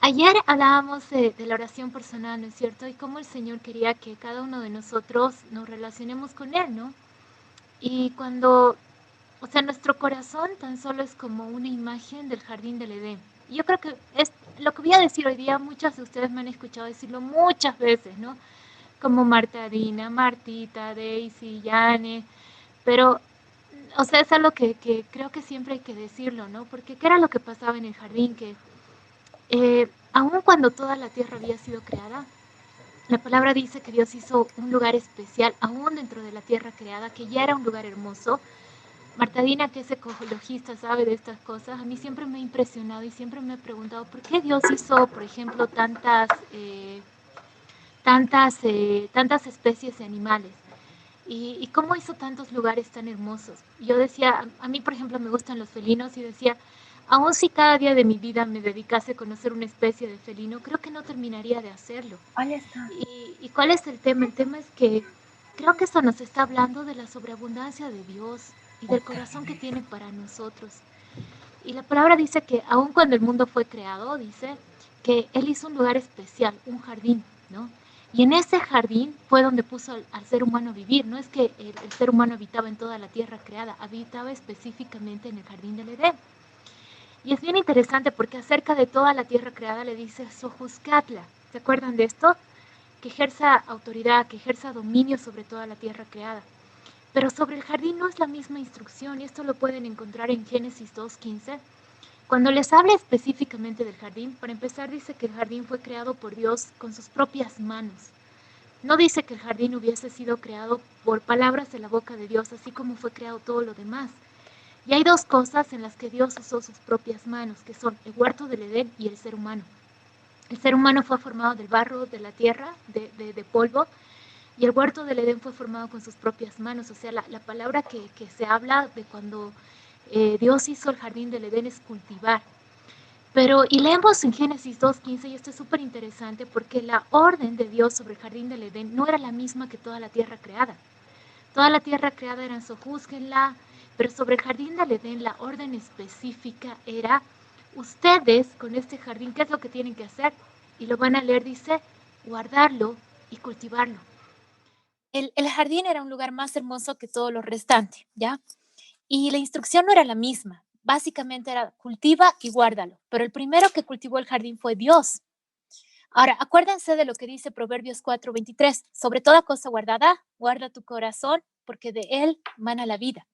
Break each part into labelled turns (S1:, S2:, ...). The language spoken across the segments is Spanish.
S1: Ayer hablábamos de la oración personal, ¿no es cierto? Y cómo el Señor quería que cada uno de nosotros nos relacionemos con Él, ¿no? Y cuando, o sea, nuestro corazón tan solo es como una imagen del jardín del Edén. Y yo creo que es lo que voy a decir hoy día, muchas de ustedes me han escuchado decirlo muchas veces, ¿no? Como Marta Dina, Martita, Daisy, Yane, pero, o sea, es algo que creo que siempre hay que decirlo, ¿no? Porque ¿qué era lo que pasaba en el jardín? Que aun cuando toda la tierra había sido creada, la palabra dice que Dios hizo un lugar especial, aún dentro de la tierra creada, que ya era un lugar hermoso. Martadina, que es ecologista, sabe de estas cosas. A mí siempre me ha impresionado y siempre me he preguntado por qué Dios hizo, por ejemplo, tantas especies de animales. Y cómo hizo tantos lugares tan hermosos. Yo decía, a mí por ejemplo me gustan los felinos y decía, aun si cada día de mi vida me dedicase a conocer una especie de felino, creo que no terminaría de hacerlo.
S2: Ahí está.
S1: ¿Y cuál es el tema? El tema es que creo que esto nos está hablando de la sobreabundancia de Dios y del corazón que tiene para nosotros. Y la palabra dice que aun cuando el mundo fue creado, dice que Él hizo un lugar especial, un jardín, ¿no? Y en ese jardín fue donde puso al ser humano a vivir. No es que el ser humano habitaba en toda la tierra creada, habitaba específicamente en el jardín del Edén. Y es bien interesante porque acerca de toda la tierra creada le dice Sojuzcatla. ¿Se acuerdan de esto? Que ejerza autoridad, que ejerza dominio sobre toda la tierra creada. Pero sobre el jardín no es la misma instrucción y esto lo pueden encontrar en Génesis 2:15. Cuando les habla específicamente del jardín, para empezar dice que el jardín fue creado por Dios con sus propias manos. No dice que el jardín hubiese sido creado por palabras de la boca de Dios, así como fue creado todo lo demás. Y hay dos cosas en las que Dios usó sus propias manos, que son el huerto del Edén y el ser humano. El ser humano fue formado del barro, de la tierra, de polvo, y el huerto del Edén fue formado con sus propias manos. O sea, la palabra que se habla de cuando Dios hizo el jardín del Edén es cultivar. Pero, y leemos en Génesis 2:15, y esto es súper interesante porque la orden de Dios sobre el jardín del Edén no era la misma que toda la tierra creada. Toda la tierra creada era sojúzguenla, pero sobre el jardín del Edén la orden específica era, ustedes con este jardín, ¿qué es lo que tienen que hacer? Y lo van a leer, dice, guardarlo y cultivarlo. El jardín era un lugar más hermoso que todo lo restante, ¿ya? Y la instrucción no era la misma. Básicamente era cultiva y guárdalo. Pero el primero que cultivó el jardín fue Dios. Ahora, acuérdense de lo que dice Proverbios 4:23. Sobre toda cosa guardada, guarda tu corazón, porque de él mana la vida.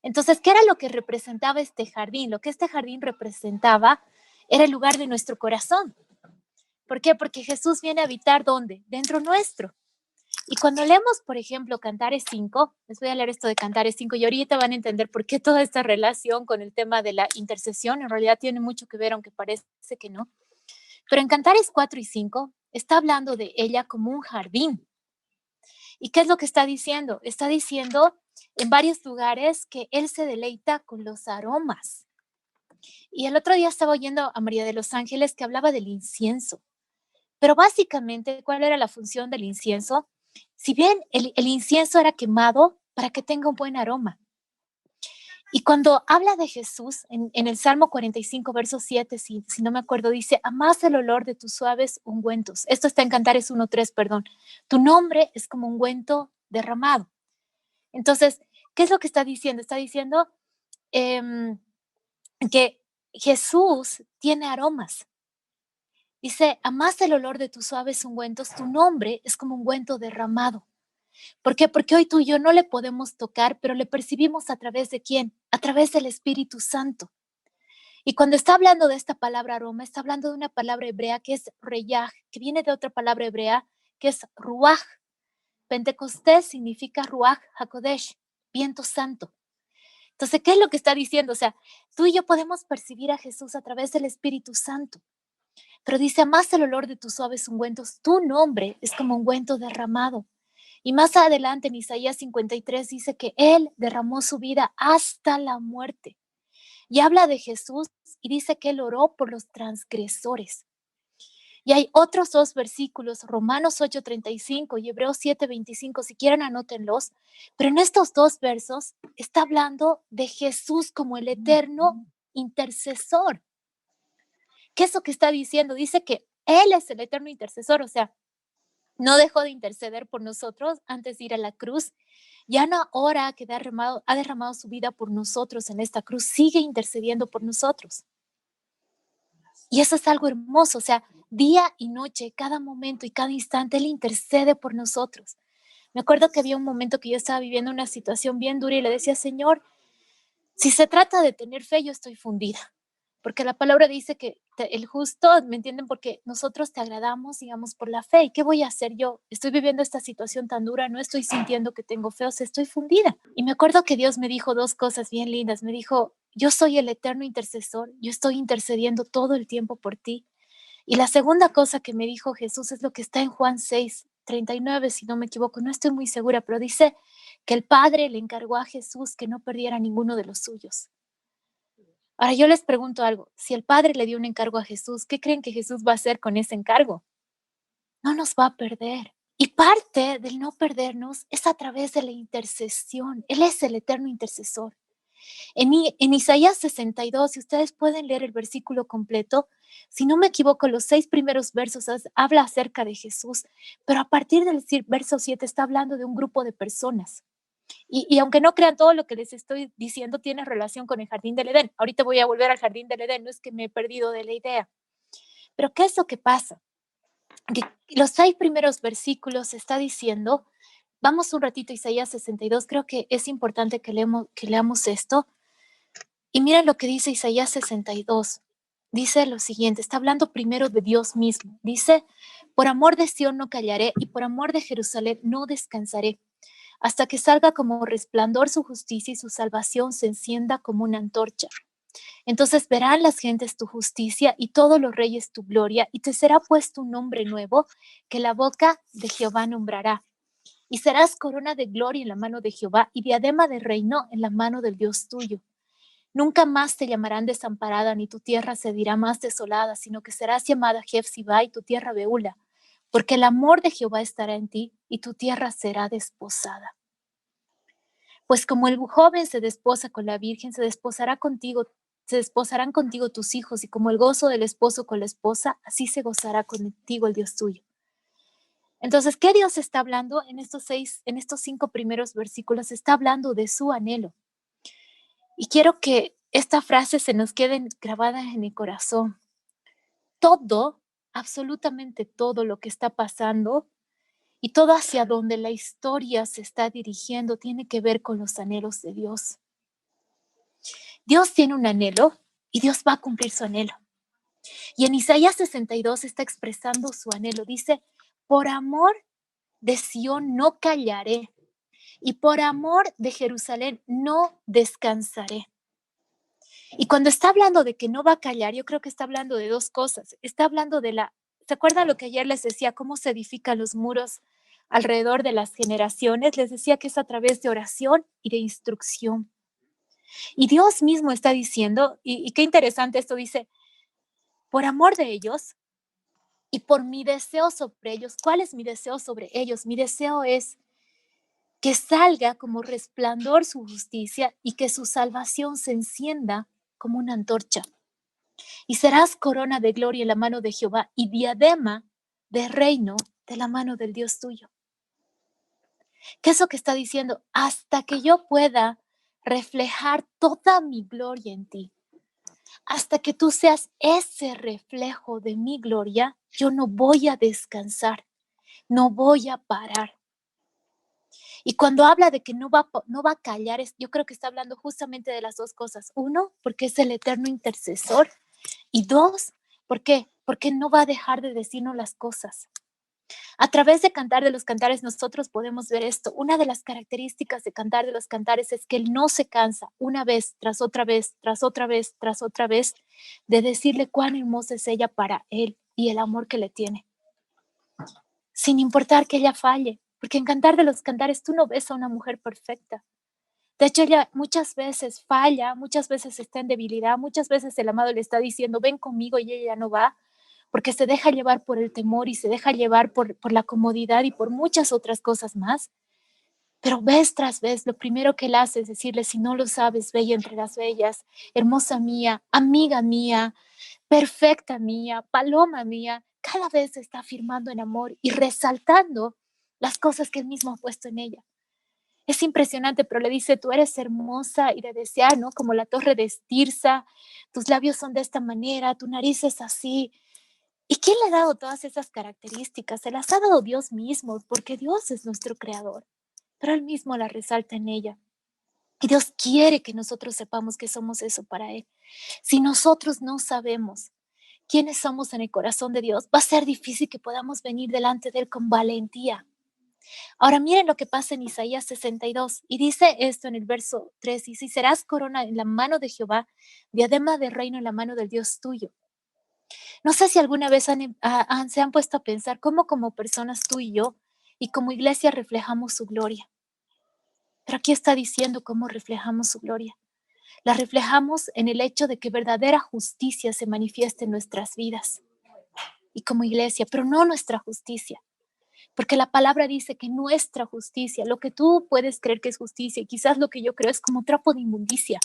S1: Entonces, ¿qué era lo que representaba este jardín? Lo que este jardín representaba era el lugar de nuestro corazón. ¿Por qué? Porque Jesús viene a habitar ¿dónde? Dentro nuestro. Y cuando leemos, por ejemplo, Cantares 5, les voy a leer esto de Cantares 5 y ahorita van a entender por qué toda esta relación con el tema de la intercesión en realidad tiene mucho que ver, aunque parece que no. Pero en Cantares 4 y 5 está hablando de ella como un jardín. ¿Y qué es lo que está diciendo? Está diciendo en varios lugares que él se deleita con los aromas. Y el otro día estaba oyendo a María de los Ángeles que hablaba del incienso. Pero básicamente, ¿cuál era la función del incienso? Si bien el incienso era quemado para que tenga un buen aroma. Y cuando habla de Jesús, en el Salmo 45, verso 7, si no me acuerdo, dice, amás el olor de tus suaves ungüentos. Esto está en Cantares 1:3, perdón. Tu nombre es como ungüento derramado. Entonces, ¿qué es lo que está diciendo? Está diciendo que Jesús tiene aromas. Dice, amás el olor de tus suaves ungüentos, tu nombre es como ungüento derramado. ¿Por qué? Porque hoy tú y yo no le podemos tocar, pero le percibimos a través de quién? A través del Espíritu Santo. Y cuando está hablando de esta palabra aroma, está hablando de una palabra hebrea que es reyaj, que viene de otra palabra hebrea que es ruaj. Pentecostés significa ruaj hakodesh, viento santo. Entonces, ¿qué es lo que está diciendo? O sea, tú y yo podemos percibir a Jesús a través del Espíritu Santo. Pero dice, más el olor de tus suaves ungüentos, tu nombre es como ungüento derramado. Y más adelante en Isaías 53 dice que Él derramó su vida hasta la muerte. Y habla de Jesús y dice que Él oró por los transgresores. Y hay otros dos versículos, Romanos 8:35 y Hebreos 7:25, si quieren anótenlos. Pero en estos dos versos está hablando de Jesús como el eterno intercesor. ¿Qué es lo que está diciendo? Dice que Él es el eterno intercesor, o sea, no dejó de interceder por nosotros antes de ir a la cruz. Ya no ahora que ha derramado su vida por nosotros en esta cruz, sigue intercediendo por nosotros. Y eso es algo hermoso, o sea, día y noche, cada momento y cada instante, Él intercede por nosotros. Me acuerdo que había un momento que yo estaba viviendo una situación bien dura y le decía, Señor, si se trata de tener fe, yo estoy fundida. Porque la palabra dice que el justo, ¿me entienden? Porque nosotros te agradamos, digamos, por la fe. ¿Y qué voy a hacer yo? Estoy viviendo esta situación tan dura, no estoy sintiendo que tengo fe, o sea, estoy fundida. Y me acuerdo que Dios me dijo dos cosas bien lindas. Me dijo, yo soy el eterno intercesor, yo estoy intercediendo todo el tiempo por ti. Y la segunda cosa que me dijo Jesús es lo que está en Juan 6:39, si no me equivoco, no estoy muy segura, pero dice que el Padre le encargó a Jesús que no perdiera ninguno de los suyos. Ahora yo les pregunto algo, si el Padre le dio un encargo a Jesús, ¿qué creen que Jesús va a hacer con ese encargo? No nos va a perder. Y parte del no perdernos es a través de la intercesión. Él es el eterno intercesor. En Isaías 62, si ustedes pueden leer el versículo completo, si no me equivoco, los 6 primeros versos habla acerca de Jesús, pero a partir del verso 7 está hablando de un grupo de personas. Y aunque no crean, todo lo que les estoy diciendo tiene relación con el jardín del Edén. Ahorita voy a volver al jardín del Edén, no es que me he perdido de la idea. Pero ¿qué es lo que pasa? Que los 6 primeros versículos está diciendo, vamos un ratito a Isaías 62, creo que es importante que leamos esto. Y miren lo que dice Isaías 62. Dice lo siguiente, está hablando primero de Dios mismo. Dice, por amor de Sión no callaré y por amor de Jerusalén no descansaré, hasta que salga como resplandor su justicia y su salvación se encienda como una antorcha. Entonces verán las gentes tu justicia y todos los reyes tu gloria, y te será puesto un nombre nuevo que la boca de Jehová nombrará. Y serás corona de gloria en la mano de Jehová y diadema de reino en la mano del Dios tuyo. Nunca más te llamarán desamparada, ni tu tierra se dirá más desolada, sino que serás llamada Jefsibá y tu tierra Beula, porque el amor de Jehová estará en ti y tu tierra será desposada. Pues como el joven se desposa con la virgen, se desposarán contigo tus hijos, y como el gozo del esposo con la esposa, así se gozará contigo el Dios tuyo. Entonces, ¿qué Dios está hablando en estos 5 primeros versículos? Está hablando de su anhelo. Y quiero que esta frase se nos quede grabada en el corazón. Todo, absolutamente todo lo que está pasando y todo hacia donde la historia se está dirigiendo tiene que ver con los anhelos de Dios. Dios tiene un anhelo y Dios va a cumplir su anhelo. Y en Isaías 62 está expresando su anhelo. Dice, por amor de Sión no callaré y por amor de Jerusalén no descansaré. Y cuando está hablando de que no va a callar, yo creo que está hablando de dos cosas. Está hablando ¿se acuerdan lo que ayer les decía? Cómo se edifican los muros alrededor de las generaciones. Les decía que es a través de oración y de instrucción. Y Dios mismo está diciendo, y qué interesante esto, dice, por amor de ellos y por mi deseo sobre ellos. ¿Cuál es mi deseo sobre ellos? Mi deseo es que salga como resplandor su justicia y que su salvación se encienda como una antorcha. Y serás corona de gloria en la mano de Jehová y diadema de reino de la mano del Dios tuyo. ¿Qué es lo que está diciendo? Hasta que yo pueda reflejar toda mi gloria en ti, hasta que tú seas ese reflejo de mi gloria, yo no voy a descansar, no voy a parar. Y cuando habla de que no va a callar, yo creo que está hablando justamente de las dos cosas. Uno, porque es el eterno intercesor. Y dos, ¿por qué? Porque no va a dejar de decirnos las cosas. A través de Cantar de los Cantares nosotros podemos ver esto. Una de las características de Cantar de los Cantares es que él no se cansa una vez, tras otra vez, tras otra vez, tras otra vez, de decirle cuán hermosa es ella para él y el amor que le tiene. Sin importar que ella falle, porque en Cantar de los Cantares tú no ves a una mujer perfecta. De hecho, ella muchas veces falla, muchas veces está en debilidad, muchas veces el amado le está diciendo, ven conmigo, y ella no va, porque se deja llevar por el temor y se deja llevar por la comodidad y por muchas otras cosas más. Pero vez tras vez, lo primero que él hace es decirle, si no lo sabes, bella entre las bellas, hermosa mía, amiga mía, perfecta mía, paloma mía, cada vez está afirmando en amor y resaltando las cosas que él mismo ha puesto en ella. Es impresionante, pero le dice, tú eres hermosa y de desear, ¿no? Como la torre de Estirsa, tus labios son de esta manera, tu nariz es así. ¿Y quién le ha dado todas esas características? Se las ha dado Dios mismo, porque Dios es nuestro creador, pero él mismo la resalta en ella. Y Dios quiere que nosotros sepamos que somos eso para Él. Si nosotros no sabemos quiénes somos en el corazón de Dios, va a ser difícil que podamos venir delante de Él con valentía. Ahora miren lo que pasa en Isaías 62 y dice esto en el verso 3, dice, y serás corona en la mano de Jehová, diadema de reino en la mano del Dios tuyo. No sé si alguna vez se han puesto a pensar cómo como personas tú y yo y como iglesia reflejamos su gloria. Pero aquí está diciendo cómo reflejamos su gloria. La reflejamos en el hecho de que verdadera justicia se manifieste en nuestras vidas y como iglesia, pero no nuestra justicia. Porque la palabra dice que nuestra justicia, lo que tú puedes creer que es justicia, y quizás lo que yo creo es como trapo de inmundicia,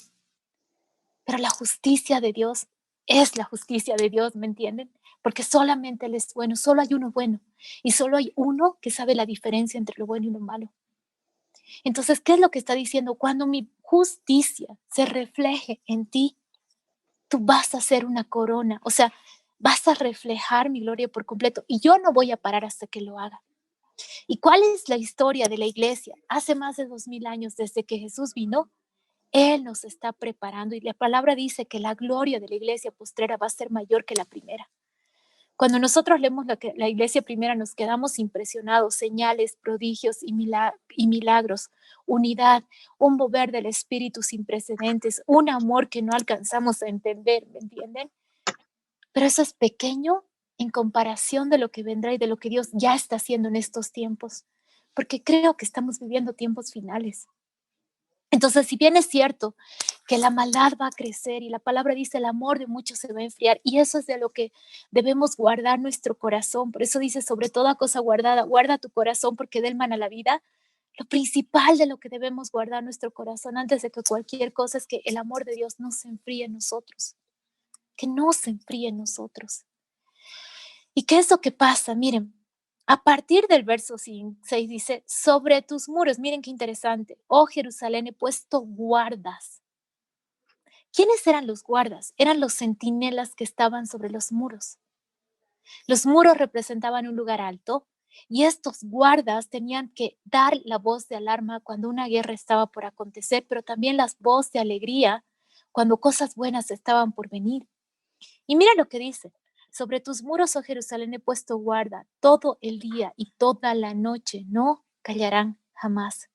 S1: pero la justicia de Dios es la justicia de Dios, ¿me entienden? Porque solamente Él es bueno, solo hay uno bueno y solo hay uno que sabe la diferencia entre lo bueno y lo malo. Entonces, ¿qué es lo que está diciendo? Cuando mi justicia se refleje en ti, tú vas a ser una corona, o sea, vas a reflejar mi gloria por completo y yo no voy a parar hasta que lo haga. ¿Y cuál es la historia de la iglesia? Hace más de 2000 años, desde que Jesús vino, Él nos está preparando y la palabra dice que la gloria de la iglesia postrera va a ser mayor que la primera. Cuando nosotros leemos la iglesia primera nos quedamos impresionados, señales, prodigios y milagros, unidad, un mover del Espíritu sin precedentes, un amor que no alcanzamos a entender, ¿me entienden? Pero eso es pequeño en comparación de lo que vendrá y de lo que Dios ya está haciendo en estos tiempos, porque creo que estamos viviendo tiempos finales. Entonces, si bien es cierto que la maldad va a crecer y la palabra dice el amor de muchos se va a enfriar y eso es de lo que debemos guardar nuestro corazón. Por eso dice, sobre toda cosa guardada, guarda tu corazón porque de él mana la vida. Lo principal de lo que debemos guardar nuestro corazón antes de que cualquier cosa es que el amor de Dios no se enfríe en nosotros, que no se enfríe en nosotros. ¿Y qué es lo que pasa? Miren, a partir del verso 6 dice, sobre tus muros, miren qué interesante, oh Jerusalén, he puesto guardas. ¿Quiénes eran los guardas? Eran los centinelas que estaban sobre los muros. Los muros representaban un lugar alto y estos guardas tenían que dar la voz de alarma cuando una guerra estaba por acontecer, pero también las voz de alegría cuando cosas buenas estaban por venir. Y mira lo que dice, sobre tus muros, oh Jerusalén, he puesto guarda todo el día y toda la noche, no callarán jamás.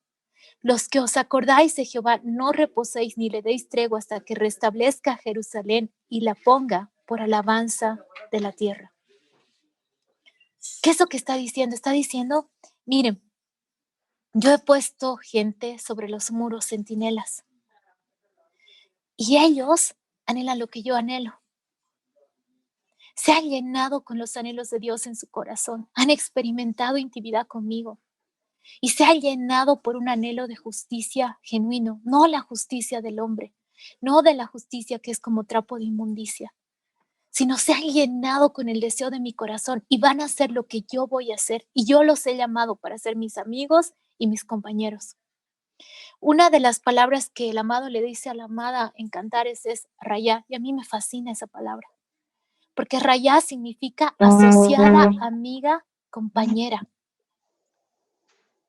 S1: Los que os acordáis de Jehová, no reposéis ni le deis tregua hasta que restablezca Jerusalén y la ponga por alabanza de la tierra. ¿Qué es lo que está diciendo? Está diciendo, miren, yo he puesto gente sobre los muros, centinelas, y ellos anhelan lo que yo anhelo. Se han llenado con los anhelos de Dios en su corazón, han experimentado intimidad conmigo y se han llenado por un anhelo de justicia genuino, no la justicia del hombre, no de la justicia que es como trapo de inmundicia, sino se han llenado con el deseo de mi corazón y van a hacer lo que yo voy a hacer y yo los he llamado para ser mis amigos y mis compañeros. Una de las palabras que el amado le dice a la amada en Cantares es rayá y a mí me fascina esa palabra porque rayá significa asociada, amiga, compañera.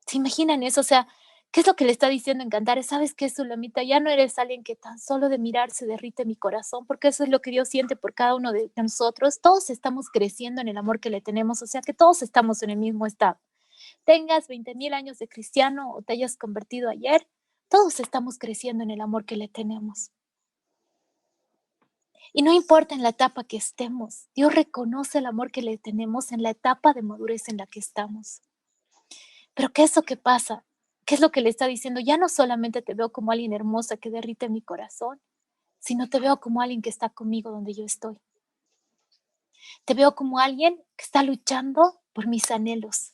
S1: ¿Se imaginan eso? O sea, ¿qué es lo que le está diciendo en Cantares? ¿Sabes qué, Sulamita? Ya no eres alguien que tan solo de mirar se derrite mi corazón, porque eso es lo que Dios siente por cada uno de nosotros. Todos estamos creciendo en el amor que le tenemos, o sea que todos estamos en el mismo estado. Tengas 20,000 años de cristiano o te hayas convertido ayer, todos estamos creciendo en el amor que le tenemos. Y no importa en la etapa que estemos, Dios reconoce el amor que le tenemos en la etapa de madurez en la que estamos. Pero ¿qué es lo que pasa? ¿Qué es lo que le está diciendo? Ya no solamente te veo como alguien hermosa que derrite mi corazón, sino te veo como alguien que está conmigo donde yo estoy. Te veo como alguien que está luchando por mis anhelos,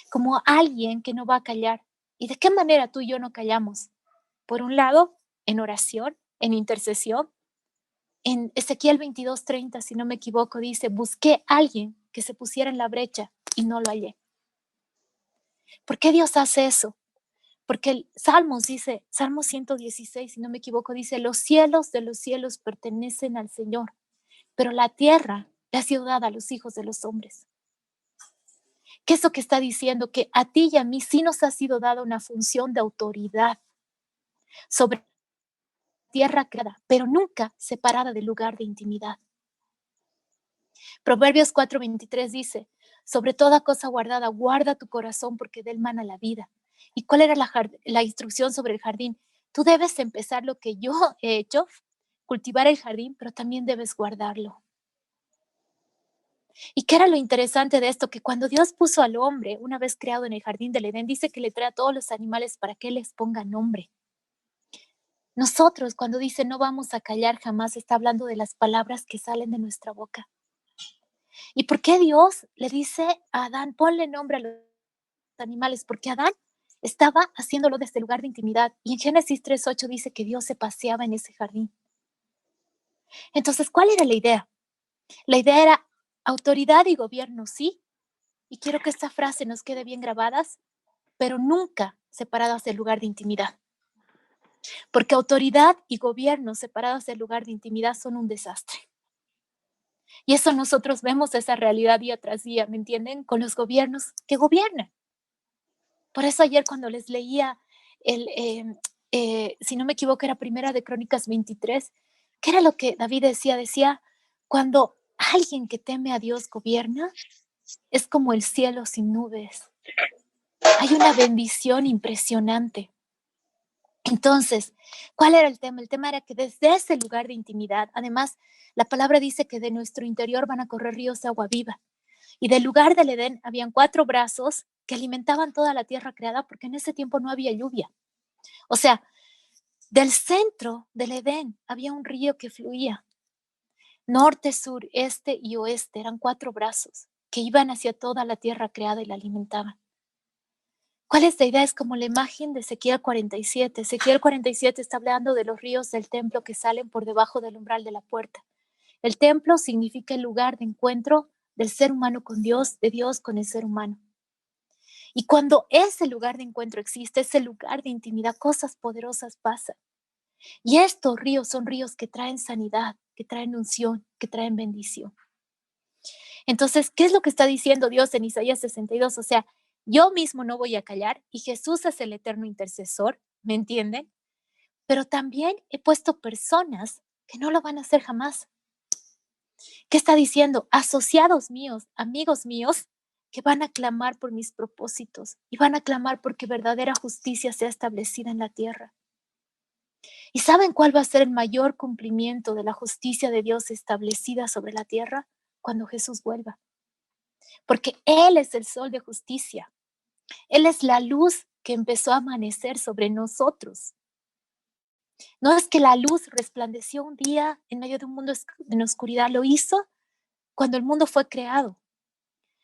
S1: como alguien que no va a callar ¿Y de qué manera tú y yo no callamos? Por un lado, en oración, en intercesión. En Ezequiel 22:30, si no me equivoco, dice, busqué a alguien que se pusiera en la brecha y no lo hallé. ¿Por qué Dios hace eso? Porque el Salmos dice, Salmo 116, si no me equivoco, dice, los cielos de los cielos pertenecen al Señor, pero la tierra le ha sido dada a los hijos de los hombres. ¿Qué es lo que está diciendo? Que a ti y a mí sí nos ha sido dada una función de autoridad sobre tierra creada, pero nunca separada del lugar de intimidad. Proverbios 4:23 dice, sobre toda cosa guardada, guarda tu corazón porque de él mana la vida. ¿Y cuál era la instrucción sobre el jardín? Tú debes empezar lo que yo he hecho, cultivar el jardín, pero también debes guardarlo. ¿Y qué era lo interesante de esto? Que cuando Dios puso al hombre, una vez creado en el jardín del Edén, dice que le trae a todos los animales para que él les ponga nombre. Nosotros, cuando dice no vamos a callar jamás, está hablando de las palabras que salen de nuestra boca. ¿Y por qué Dios le dice a Adán, ponle nombre a los animales? Porque Adán estaba haciéndolo desde el lugar de intimidad. Y en Génesis 3:8 dice que Dios se paseaba en ese jardín. Entonces, ¿cuál era la idea? La idea era autoridad y gobierno, sí. Y quiero que esta frase nos quede bien grabadas, pero nunca separadas del lugar de intimidad. Porque autoridad y gobierno separados del lugar de intimidad son un desastre. Y eso nosotros vemos esa realidad día tras día, ¿me entienden? Con los gobiernos que gobiernan. Por eso ayer cuando les leía si no me equivoco, era Primera de Crónicas 23, ¿qué era lo que David decía? Decía, cuando alguien que teme a Dios gobierna, es como el cielo sin nubes. Hay una bendición impresionante. Entonces, ¿cuál era el tema? El tema era que desde ese lugar de intimidad, además, la palabra dice que de nuestro interior van a correr ríos de agua viva. Y del lugar del Edén habían 4 brazos que alimentaban toda la tierra creada porque en ese tiempo no había lluvia. O sea, del centro del Edén había un río que fluía. Norte, sur, este y oeste eran 4 brazos que iban hacia toda la tierra creada y la alimentaban. ¿Cuál es la idea? Es como la imagen de Ezequiel 47. Ezequiel 47 está hablando de los ríos del templo que salen por debajo del umbral de la puerta. El templo significa el lugar de encuentro del ser humano con Dios, de Dios con el ser humano. Y cuando ese lugar de encuentro existe, ese lugar de intimidad, cosas poderosas pasan. Y estos ríos son ríos que traen sanidad, que traen unción, que traen bendición. Entonces, ¿qué es lo que está diciendo Dios en Isaías 62? O sea, yo mismo no voy a callar y Jesús es el eterno intercesor, ¿me entienden? Pero también he puesto personas que no lo van a hacer jamás. ¿Qué está diciendo? Asociados míos, amigos míos, que van a clamar por mis propósitos y van a clamar porque verdadera justicia sea establecida en la tierra. ¿Y saben cuál va a ser el mayor cumplimiento de la justicia de Dios establecida sobre la tierra? Cuando Jesús vuelva. Porque Él es el sol de justicia. Él es la luz que empezó a amanecer sobre nosotros. No es que la luz resplandeció un día en medio de un mundo en oscuridad, lo hizo cuando el mundo fue creado.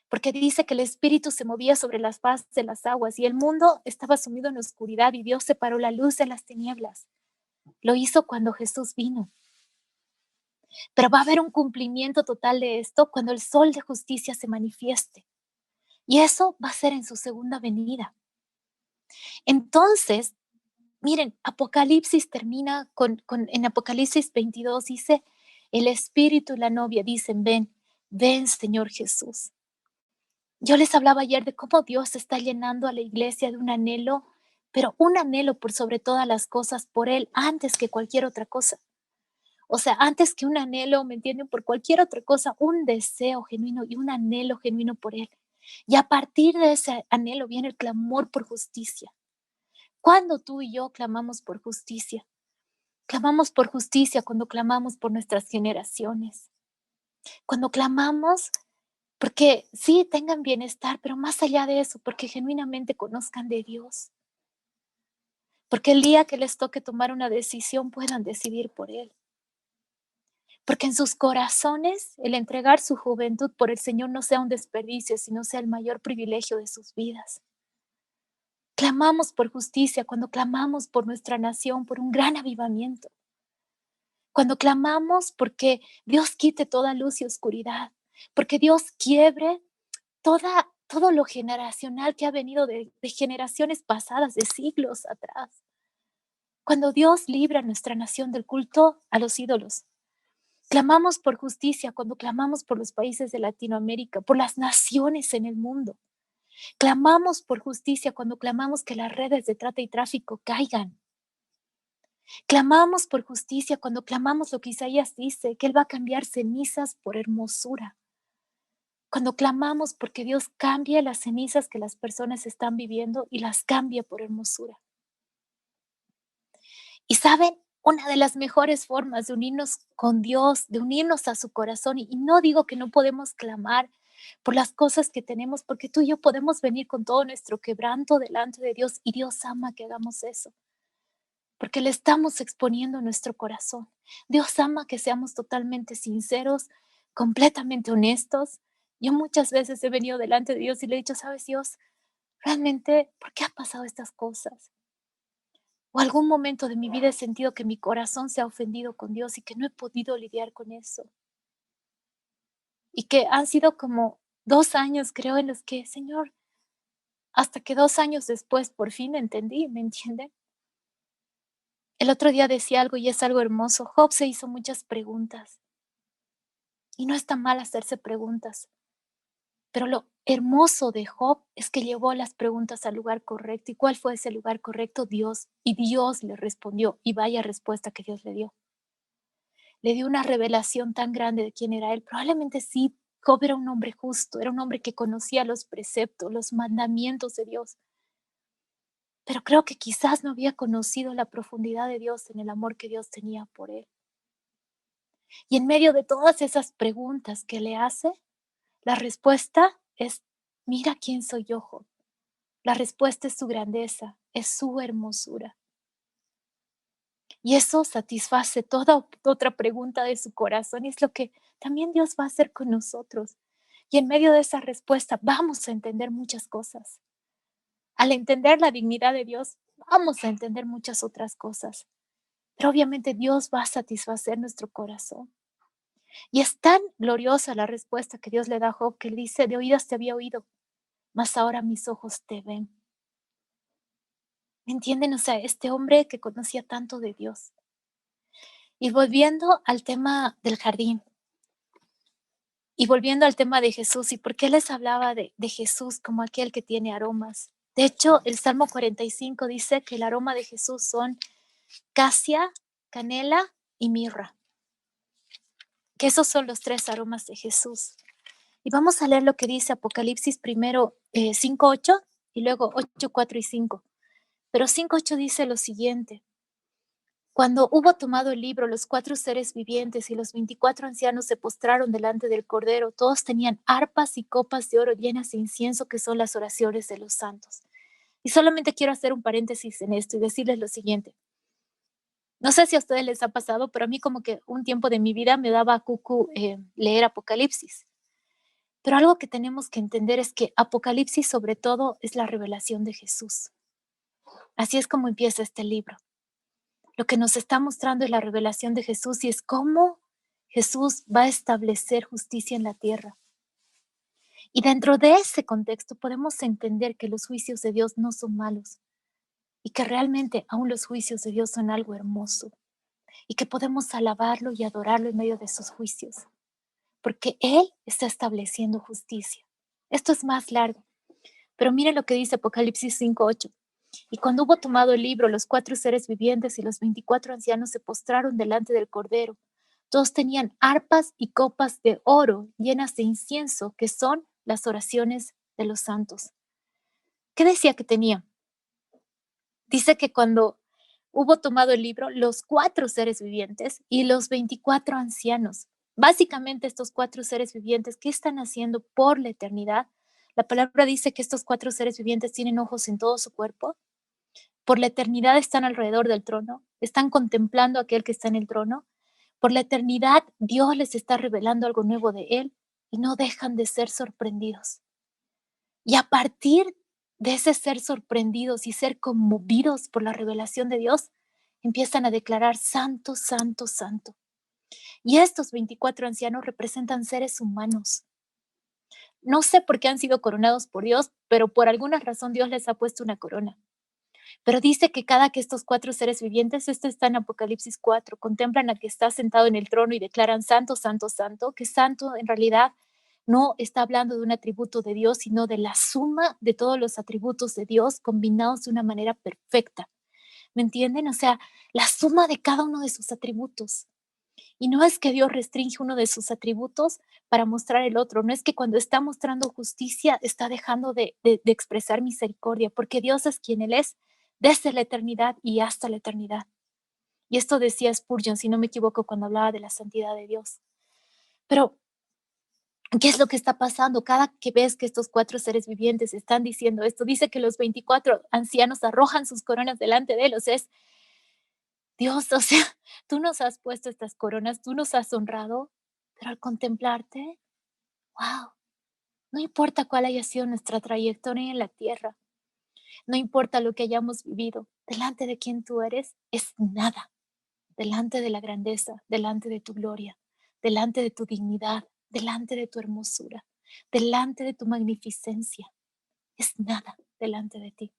S1: Porque dice que el Espíritu se movía sobre las fases de las aguas y el mundo estaba sumido en oscuridad y Dios separó la luz de las tinieblas. Lo hizo cuando Jesús vino. Pero va a haber un cumplimiento total de esto cuando el sol de justicia se manifieste. Y eso va a ser en su segunda venida. Entonces, miren, Apocalipsis termina en Apocalipsis 22 dice, el Espíritu y la novia dicen, ven, ven Señor Jesús. Yo les hablaba ayer de cómo Dios está llenando a la iglesia de un anhelo, pero un anhelo por sobre todas las cosas, por Él, antes que cualquier otra cosa. O sea, antes que un anhelo, ¿me entienden? Por cualquier otra cosa, un deseo genuino y un anhelo genuino por Él. Y a partir de ese anhelo viene el clamor por justicia. Cuando tú y yo clamamos por justicia, clamamos por justicia cuando clamamos por nuestras generaciones. Cuando clamamos porque sí tengan bienestar, pero más allá de eso, porque genuinamente conozcan de Dios. Porque el día que les toque tomar una decisión puedan decidir por Él. Porque en sus corazones el entregar su juventud por el Señor no sea un desperdicio, sino sea el mayor privilegio de sus vidas. Clamamos por justicia cuando clamamos por nuestra nación, por un gran avivamiento. Cuando clamamos porque Dios quite toda luz y oscuridad, porque Dios quiebre todo lo generacional que ha venido de generaciones pasadas, de siglos atrás. Cuando Dios libra a nuestra nación del culto a los ídolos. Clamamos por justicia cuando clamamos por los países de Latinoamérica, por las naciones en el mundo. Clamamos por justicia cuando clamamos que las redes de trata y tráfico caigan. Clamamos por justicia cuando clamamos lo que Isaías dice, que Él va a cambiar cenizas por hermosura. Cuando clamamos porque Dios cambie las cenizas que las personas están viviendo y las cambie por hermosura. Y saben, una de las mejores formas de unirnos con Dios, de unirnos a su corazón, y no digo que no podemos clamar por las cosas que tenemos, porque tú y yo podemos venir con todo nuestro quebranto delante de Dios y Dios ama que hagamos eso, porque le estamos exponiendo nuestro corazón. Dios ama que seamos totalmente sinceros, completamente honestos. Yo muchas veces he venido delante de Dios y le he dicho, sabes Dios, realmente, ¿por qué ha pasado estas cosas? O algún momento de mi vida he sentido que mi corazón se ha ofendido con Dios y que no he podido lidiar con eso. Y que han sido como 2 años, creo, en los que, Señor, hasta que 2 años después por fin entendí, ¿me entiende? El otro día decía algo y es algo hermoso. Job se hizo muchas preguntas y no está mal hacerse preguntas, pero lo hermoso de Job es que llevó las preguntas al lugar correcto. ¿Y cuál fue ese lugar correcto? Dios. Y Dios le respondió y vaya respuesta que Dios le dio. Le dio una revelación tan grande de quién era él. Probablemente sí, Job era un hombre justo, era un hombre que conocía los preceptos, los mandamientos de Dios, pero creo que quizás no había conocido la profundidad de Dios en el amor que Dios tenía por él. Y en medio de todas esas preguntas que le hace, la respuesta es, mira quién soy yo, Job. La respuesta es su grandeza, es su hermosura. Y eso satisface toda otra pregunta de su corazón y es lo que también Dios va a hacer con nosotros. Y en medio de esa respuesta vamos a entender muchas cosas. Al entender la dignidad de Dios, vamos a entender muchas otras cosas. Pero obviamente Dios va a satisfacer nuestro corazón. Y es tan gloriosa la respuesta que Dios le da a Job que él dice, de oídas te había oído, mas ahora mis ojos te ven. ¿Me entienden? O sea, este hombre que conocía tanto de Dios. Y volviendo al tema del jardín, y volviendo al tema de Jesús, ¿y por qué les hablaba de Jesús como aquel que tiene aromas? De hecho, el Salmo 45 dice que el aroma de Jesús son casia, canela y mirra, que esos son los 3 aromas de Jesús. Y vamos a leer lo que dice Apocalipsis primero 5:8 y luego 8:4 y 5. Pero 5:8 dice lo siguiente. Cuando hubo tomado el libro, los 4 seres vivientes y los 24 ancianos se postraron delante del Cordero. Todos tenían arpas y copas de oro llenas de incienso, que son las oraciones de los santos. Y solamente quiero hacer un paréntesis en esto y decirles lo siguiente. No sé si a ustedes les ha pasado, pero a mí como que un tiempo de mi vida me daba cucu leer Apocalipsis. Pero algo que tenemos que entender es que Apocalipsis sobre todo es la revelación de Jesús. Así es como empieza este libro. Lo que nos está mostrando es la revelación de Jesús y es cómo Jesús va a establecer justicia en la tierra. Y dentro de ese contexto podemos entender que los juicios de Dios no son malos y que realmente aún los juicios de Dios son algo hermoso y que podemos alabarlo y adorarlo en medio de esos juicios, porque Él está estableciendo justicia. Esto es más largo, pero miren lo que dice Apocalipsis 5:8. Y cuando hubo tomado el libro, los 4 seres vivientes y los 24 ancianos se postraron delante del Cordero. Todos tenían arpas y copas de oro llenas de incienso, que son las oraciones de los santos. ¿Qué decía que tenía? Dice que cuando hubo tomado el libro, los 4 seres vivientes y los 24 ancianos, básicamente estos 4 seres vivientes, ¿qué están haciendo por la eternidad? La palabra dice que estos 4 seres vivientes tienen ojos en todo su cuerpo. Por la eternidad están alrededor del trono, están contemplando a aquel que está en el trono. Por la eternidad Dios les está revelando algo nuevo de Él y no dejan de ser sorprendidos. Y a partir de ese ser sorprendidos y ser conmovidos por la revelación de Dios, empiezan a declarar santo, santo, santo. Y estos 24 ancianos representan seres humanos. No sé por qué han sido coronados por Dios, pero por alguna razón Dios les ha puesto una corona. Pero dice que cada que estos 4 seres vivientes, esto está en Apocalipsis 4, contemplan al que está sentado en el trono y declaran santo, santo, santo, que santo en realidad no está hablando de un atributo de Dios, sino de la suma de todos los atributos de Dios combinados de una manera perfecta. ¿Me entienden? O sea, la suma de cada uno de sus atributos. Y no es que Dios restringe uno de sus atributos para mostrar el otro, no es que cuando está mostrando justicia está dejando de expresar misericordia, porque Dios es quien Él es desde la eternidad y hasta la eternidad. Y esto decía Spurgeon, si no me equivoco, cuando hablaba de la santidad de Dios. Pero, ¿qué es lo que está pasando? Cada que ves que estos 4 seres vivientes están diciendo esto, dice que los 24 ancianos arrojan sus coronas delante de Él, o sea, es Dios, o sea, tú nos has puesto estas coronas, tú nos has honrado, pero al contemplarte, wow, no importa cuál haya sido nuestra trayectoria en la tierra, no importa lo que hayamos vivido, delante de quien tú eres es nada, delante de la grandeza, delante de tu gloria, delante de tu dignidad, delante de tu hermosura, delante de tu magnificencia, es nada delante de ti.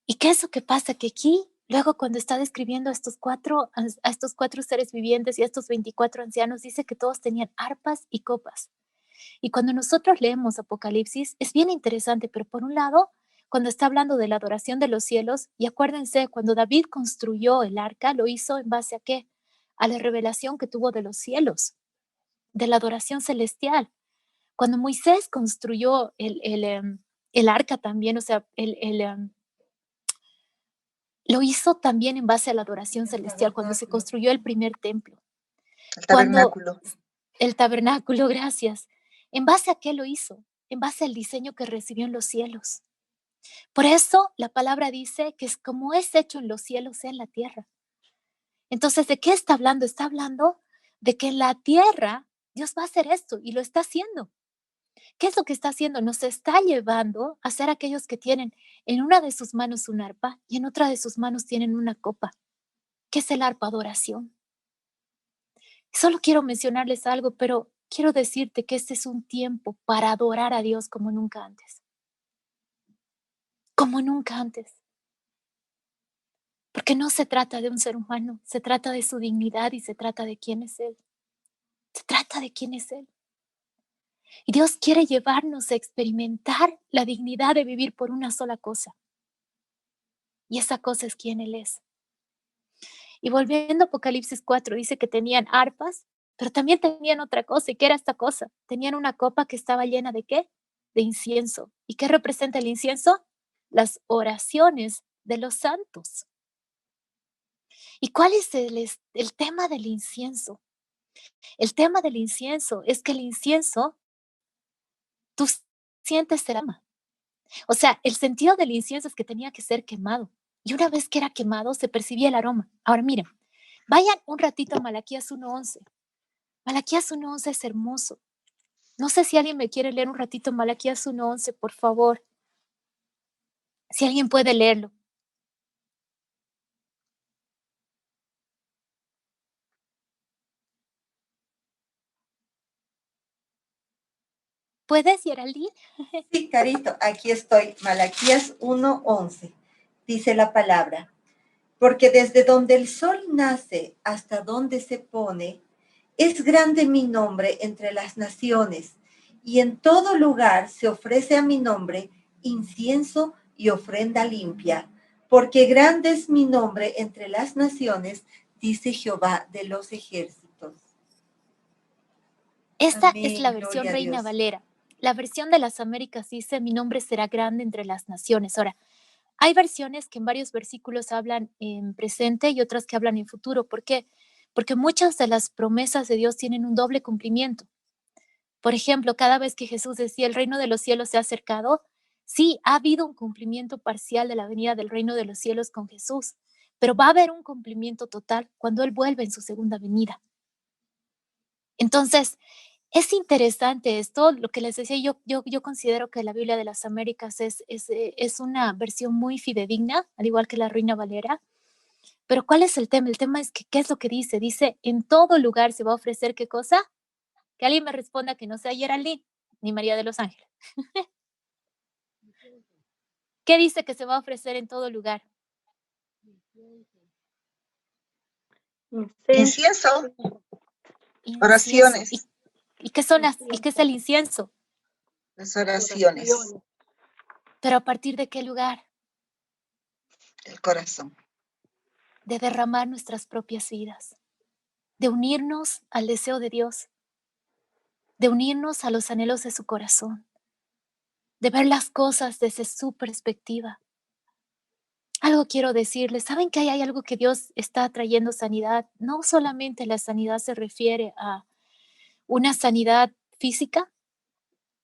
S1: ¿Y qué es lo que pasa? Que aquí, luego cuando está describiendo a estos 4 seres vivientes y a estos 24 ancianos, dice que todos tenían arpas y copas. Y cuando nosotros leemos Apocalipsis, es bien interesante, pero por un lado, cuando está hablando de la adoración de los cielos, y acuérdense, cuando David construyó el arca, lo hizo en base a ¿qué? A la revelación que tuvo de los cielos, de la adoración celestial. Cuando Moisés construyó el arca también, o sea, lo hizo también en base a la adoración celestial, cuando se construyó el primer templo.
S2: El
S1: Cuando
S2: tabernáculo.
S1: el tabernáculo, gracias. ¿En base a qué lo hizo? En base al diseño que recibió en los cielos. Por eso la palabra dice que es como es hecho en los cielos, sea en la tierra. Entonces, ¿de qué está hablando? Está hablando de que en la tierra Dios va a hacer esto y lo está haciendo. ¿Qué es lo que está haciendo? Nos está llevando a ser aquellos que tienen en una de sus manos un arpa y en otra de sus manos tienen una copa. ¿Qué es el arpa? Adoración. Solo quiero mencionarles algo, pero quiero decirte que este es un tiempo para adorar a Dios como nunca antes. Como nunca antes. Porque no se trata de un ser humano, se trata de su dignidad y se trata de quién es Él. Se trata de quién es Él. Y Dios quiere llevarnos a experimentar la dignidad de vivir por una sola cosa. Y esa cosa es quién Él es. Y volviendo a Apocalipsis 4, dice que tenían arpas, pero también tenían otra cosa. ¿Y qué era esta cosa? Tenían una copa que estaba llena de ¿qué? De incienso. ¿Y qué representa el incienso? Las oraciones de los santos. ¿Y cuál es el tema del incienso? El tema del incienso es que el incienso, tú sientes el aroma. O sea, el sentido del incienso es que tenía que ser quemado. Y una vez que era quemado, se percibía el aroma. Ahora miren, vayan un ratito a Malaquías 1:11. Malaquías 1:11 es hermoso. No sé si alguien me quiere leer un ratito Malaquías 1:11, por favor. Si alguien puede leerlo. ¿Puedes, Geraldine?
S2: Sí, Carito, aquí estoy. Malaquías 1:11. Dice la palabra. Porque desde donde el sol nace hasta donde se pone, es grande mi nombre entre las naciones, y en todo lugar se ofrece a mi nombre incienso y ofrenda limpia, porque grande es mi nombre entre las naciones, dice Jehová de los ejércitos.
S1: Esta es la
S2: Amén,
S1: versión
S2: gloria a
S1: Reina
S2: Dios.
S1: Valera. La versión de las Américas dice, mi nombre será grande entre las naciones. Ahora, hay versiones que en varios versículos hablan en presente y otras que hablan en futuro. ¿Por qué? Porque muchas de las promesas de Dios tienen un doble cumplimiento. Por ejemplo, cada vez que Jesús decía el reino de los cielos se ha acercado, sí, ha habido un cumplimiento parcial de la venida del reino de los cielos con Jesús, pero va a haber un cumplimiento total cuando Él vuelve en su segunda venida. Entonces, Es interesante esto, lo que les decía, yo considero que la Biblia de las Américas es una versión muy fidedigna, al igual que la Reina Valera. Pero ¿cuál es el tema? El tema es que, ¿qué es lo que dice? Dice, en todo lugar se va a ofrecer, ¿qué cosa? Que alguien me responda que no sea Geraldine ni María de los Ángeles. ¿Qué dice que se va a ofrecer en todo lugar?
S3: Incienso,
S1: Incienso.
S3: oraciones,
S1: ¿Y qué son y qué es el incienso?
S3: las oraciones,
S1: Pero ¿a partir de qué lugar?
S3: el corazón.
S1: De derramar nuestras propias vidas, de unirnos al deseo de Dios, de unirnos a los anhelos de su corazón, de ver las cosas desde su perspectiva. Algo quiero decirles, ¿saben que hay algo que Dios está trayendo sanidad? No solamente la sanidad se refiere a una sanidad física,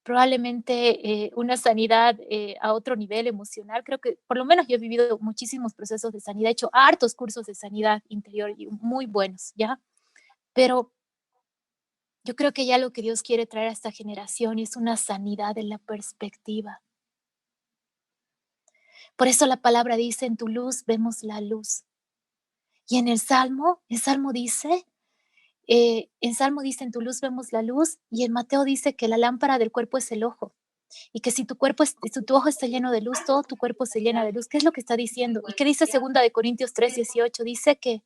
S1: probablemente una sanidad a otro nivel emocional. Creo que por lo menos yo he vivido muchísimos procesos de sanidad, he hecho hartos cursos de sanidad interior y muy buenos, ¿ya? Pero yo creo que ya lo que Dios quiere traer a esta generación es una sanidad en la perspectiva. Por eso la palabra dice, en tu luz vemos la luz. Y en el Salmo dice, en tu luz vemos la luz, y en Mateo dice que la lámpara del cuerpo es el ojo. Y que si tu ojo está lleno de luz, todo tu cuerpo se llena de luz. ¿Qué es lo que está diciendo? ¿Y qué dice 2 Corintios 3:18? Dice que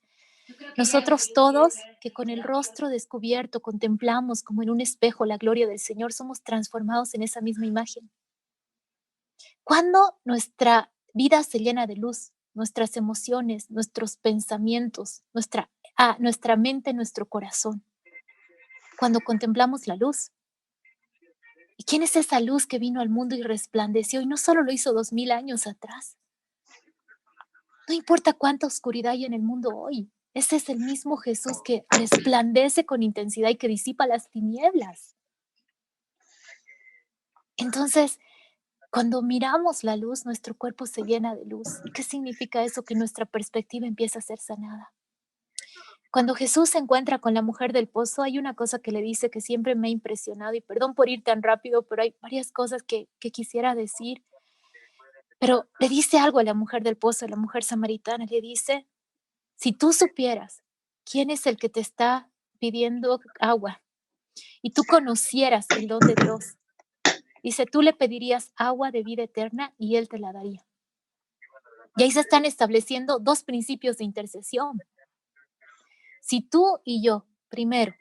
S1: nosotros todos, que con el rostro descubierto contemplamos como en un espejo la gloria del Señor, somos transformados en esa misma imagen. Cuando nuestra vida se llena de luz, nuestras emociones, nuestros pensamientos, nuestra mente, nuestro corazón, cuando contemplamos la luz. ¿Y quién es esa luz que vino al mundo y resplandeció? Y no solo lo hizo 2000 años atrás. No importa cuánta oscuridad hay en el mundo hoy. Ese es el mismo Jesús que resplandece con intensidad y que disipa las tinieblas. Entonces, cuando miramos la luz, nuestro cuerpo se llena de luz. ¿Y qué significa eso? Que nuestra perspectiva empieza a ser sanada. Cuando Jesús se encuentra con la mujer del pozo, hay una cosa que le dice que siempre me ha impresionado, y perdón por ir tan rápido, pero hay varias cosas que quisiera decir. Pero le dice algo a la mujer del pozo, a la mujer samaritana, le dice, si tú supieras quién es el que te está pidiendo agua y tú conocieras el don de Dios, dice, tú le pedirías agua de vida eterna y Él te la daría. Y ahí se están estableciendo dos principios de intercesión. Si tú y yo, primero,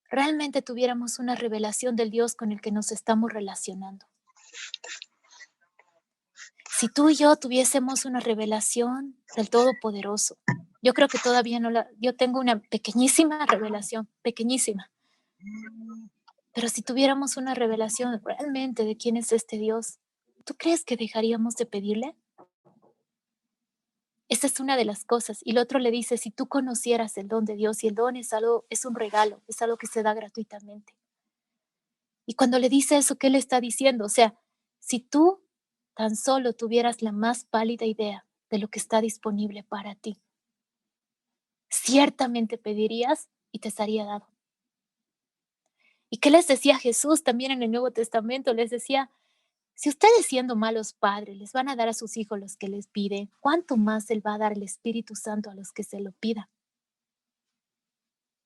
S1: realmente tuviéramos una revelación del Dios con el que nos estamos relacionando, si tú y yo tuviésemos una revelación del Todopoderoso, yo creo que todavía yo tengo una pequeñísima revelación, pequeñísima, pero si tuviéramos una revelación realmente de quién es este Dios, ¿tú crees que dejaríamos de pedirle? Esa es una de las cosas. Y el otro le dice, si tú conocieras el don de Dios, y el don es algo, es un regalo, es algo que se da gratuitamente. Y cuando le dice eso, ¿qué le está diciendo? O sea, si tú tan solo tuvieras la más pálida idea de lo que está disponible para ti, ciertamente pedirías y te estaría dado. ¿Y qué les decía Jesús también en el Nuevo Testamento? Les decía, si ustedes siendo malos padres les van a dar a sus hijos los que les piden, ¿cuánto más Él va a dar el Espíritu Santo a los que se lo pidan?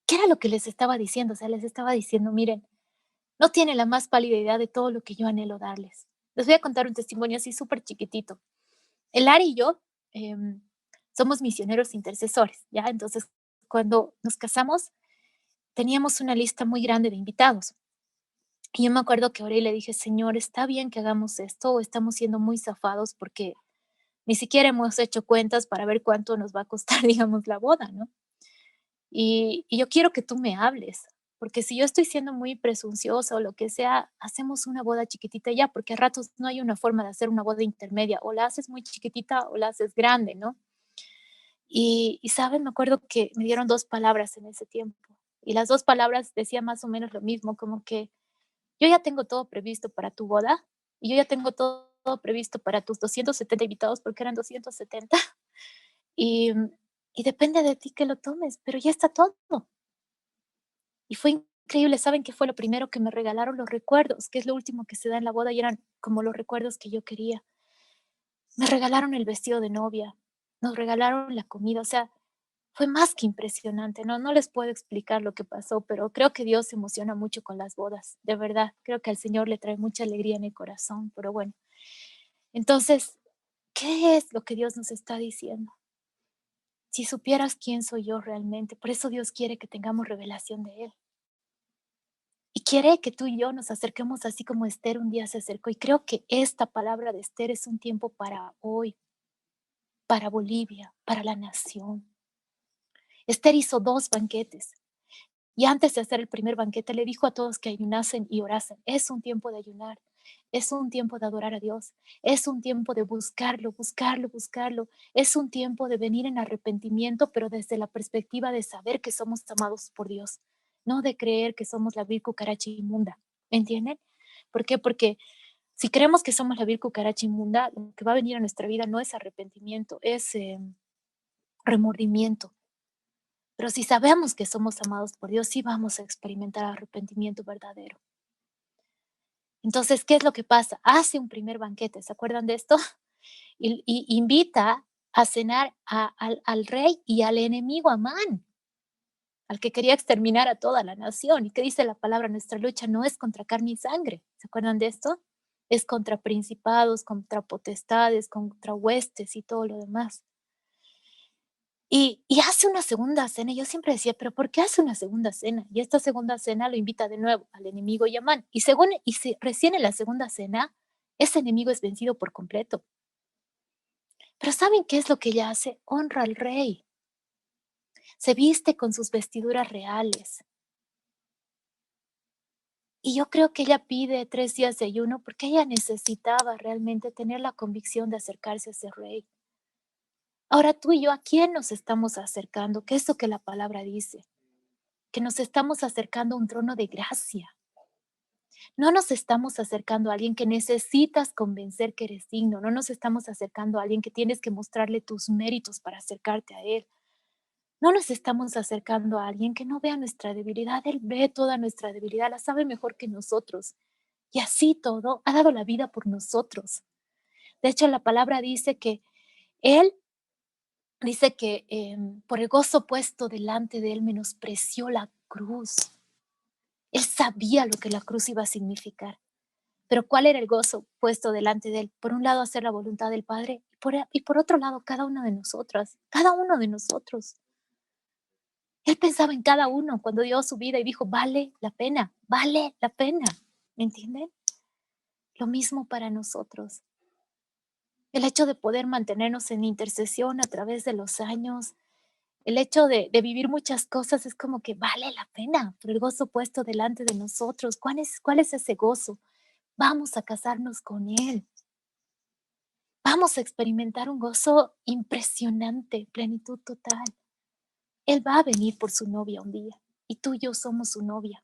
S1: ¿Qué era lo que les estaba diciendo? O sea, les estaba diciendo, miren, no tienen la más pálida idea de todo lo que yo anhelo darles. Les voy a contar un testimonio así súper chiquitito. El Ari y yo somos misioneros intercesores, ¿ya? Entonces, cuando nos casamos, teníamos una lista muy grande de invitados. Y yo me acuerdo que oré y le dije, Señor, ¿está bien que hagamos esto o estamos siendo muy zafados porque ni siquiera hemos hecho cuentas para ver cuánto nos va a costar, digamos, la boda, ¿no? Y yo quiero que tú me hables, porque si yo estoy siendo muy presunciosa o lo que sea, hacemos una boda chiquitita ya, porque a ratos no hay una forma de hacer una boda intermedia, o la haces muy chiquitita o la haces grande, ¿no? Y ¿saben? Me acuerdo que me dieron dos palabras en ese tiempo, y las dos palabras decían más o menos lo mismo, como que yo ya tengo todo previsto para tu boda, y yo ya tengo todo previsto para tus 270 invitados, porque eran 270, y, y depende de ti que lo tomes, pero ya está todo. Y fue increíble. ¿Saben qué fue lo primero que me regalaron? Los recuerdos, que es lo último que se da en la boda y eran como los recuerdos que yo quería. Me regalaron el vestido de novia, nos regalaron la comida, o sea, fue más que impresionante, no les puedo explicar lo que pasó, pero creo que Dios se emociona mucho con las bodas, de verdad, creo que al Señor le trae mucha alegría en el corazón, pero bueno. Entonces, ¿qué es lo que Dios nos está diciendo? Si supieras quién soy yo realmente, por eso Dios quiere que tengamos revelación de Él. Y quiere que tú y yo nos acerquemos así como Esther un día se acercó. Y creo que esta palabra de Esther es un tiempo para hoy, para Bolivia, para la nación. Esther hizo 2 banquetes. Y antes de hacer el primer banquete, le dijo a todos que ayunasen y orasen. Es un tiempo de ayunar, es un tiempo de adorar a Dios, es un tiempo de buscarlo, buscarlo, buscarlo. Es un tiempo de venir en arrepentimiento, pero desde la perspectiva de saber que somos amados por Dios, no de creer que somos la vil cucaracha inmunda. ¿Entienden? ¿Por qué? Porque si creemos que somos la vil cucaracha inmunda, lo que va a venir a nuestra vida no es arrepentimiento, es remordimiento. Pero si sabemos que somos amados por Dios, sí vamos a experimentar arrepentimiento verdadero. Entonces, ¿qué es lo que pasa? Hace un primer banquete, ¿se acuerdan de esto? Y invita a cenar al rey y al enemigo Amán, al que quería exterminar a toda la nación. ¿Y qué dice la palabra? Nuestra lucha no es contra carne y sangre. ¿Se acuerdan de esto? Es contra principados, contra potestades, contra huestes y todo lo demás. Y hace una segunda cena, y yo siempre decía, pero ¿por qué hace una segunda cena? Y esta segunda cena lo invita de nuevo al enemigo Yamán. Recién en la segunda cena, ese enemigo es vencido por completo. Pero ¿saben qué es lo que ella hace? Honra al rey. Se viste con sus vestiduras reales. Y yo creo que ella pide 3 días de ayuno porque ella necesitaba realmente tener la convicción de acercarse a ese rey. Ahora tú y yo, ¿a quién nos estamos acercando? ¿Qué es lo que la palabra dice? Que nos estamos acercando a un trono de gracia. No nos estamos acercando a alguien que necesitas convencer que eres digno. No nos estamos acercando a alguien que tienes que mostrarle tus méritos para acercarte a Él. No nos estamos acercando a alguien que no vea nuestra debilidad. Él ve toda nuestra debilidad, la sabe mejor que nosotros. Y así todo, ha dado la vida por nosotros. De hecho, la palabra dice que Él dice que por el gozo puesto delante de Él menospreció la cruz. Él sabía lo que la cruz iba a significar. Pero ¿cuál era el gozo puesto delante de Él? Por un lado, hacer la voluntad del Padre y por otro lado, cada una de nosotras, cada uno de nosotros. Él pensaba en cada uno cuando dio su vida y dijo, vale la pena, vale la pena. ¿Me entienden? Lo mismo para nosotros. El hecho de poder mantenernos en intercesión a través de los años, el hecho de vivir muchas cosas es como que vale la pena por el gozo puesto delante de nosotros. ¿Cuál es ese gozo? Vamos a casarnos con Él. Vamos a experimentar un gozo impresionante, plenitud total. Él va a venir por su novia un día y tú y yo somos su novia.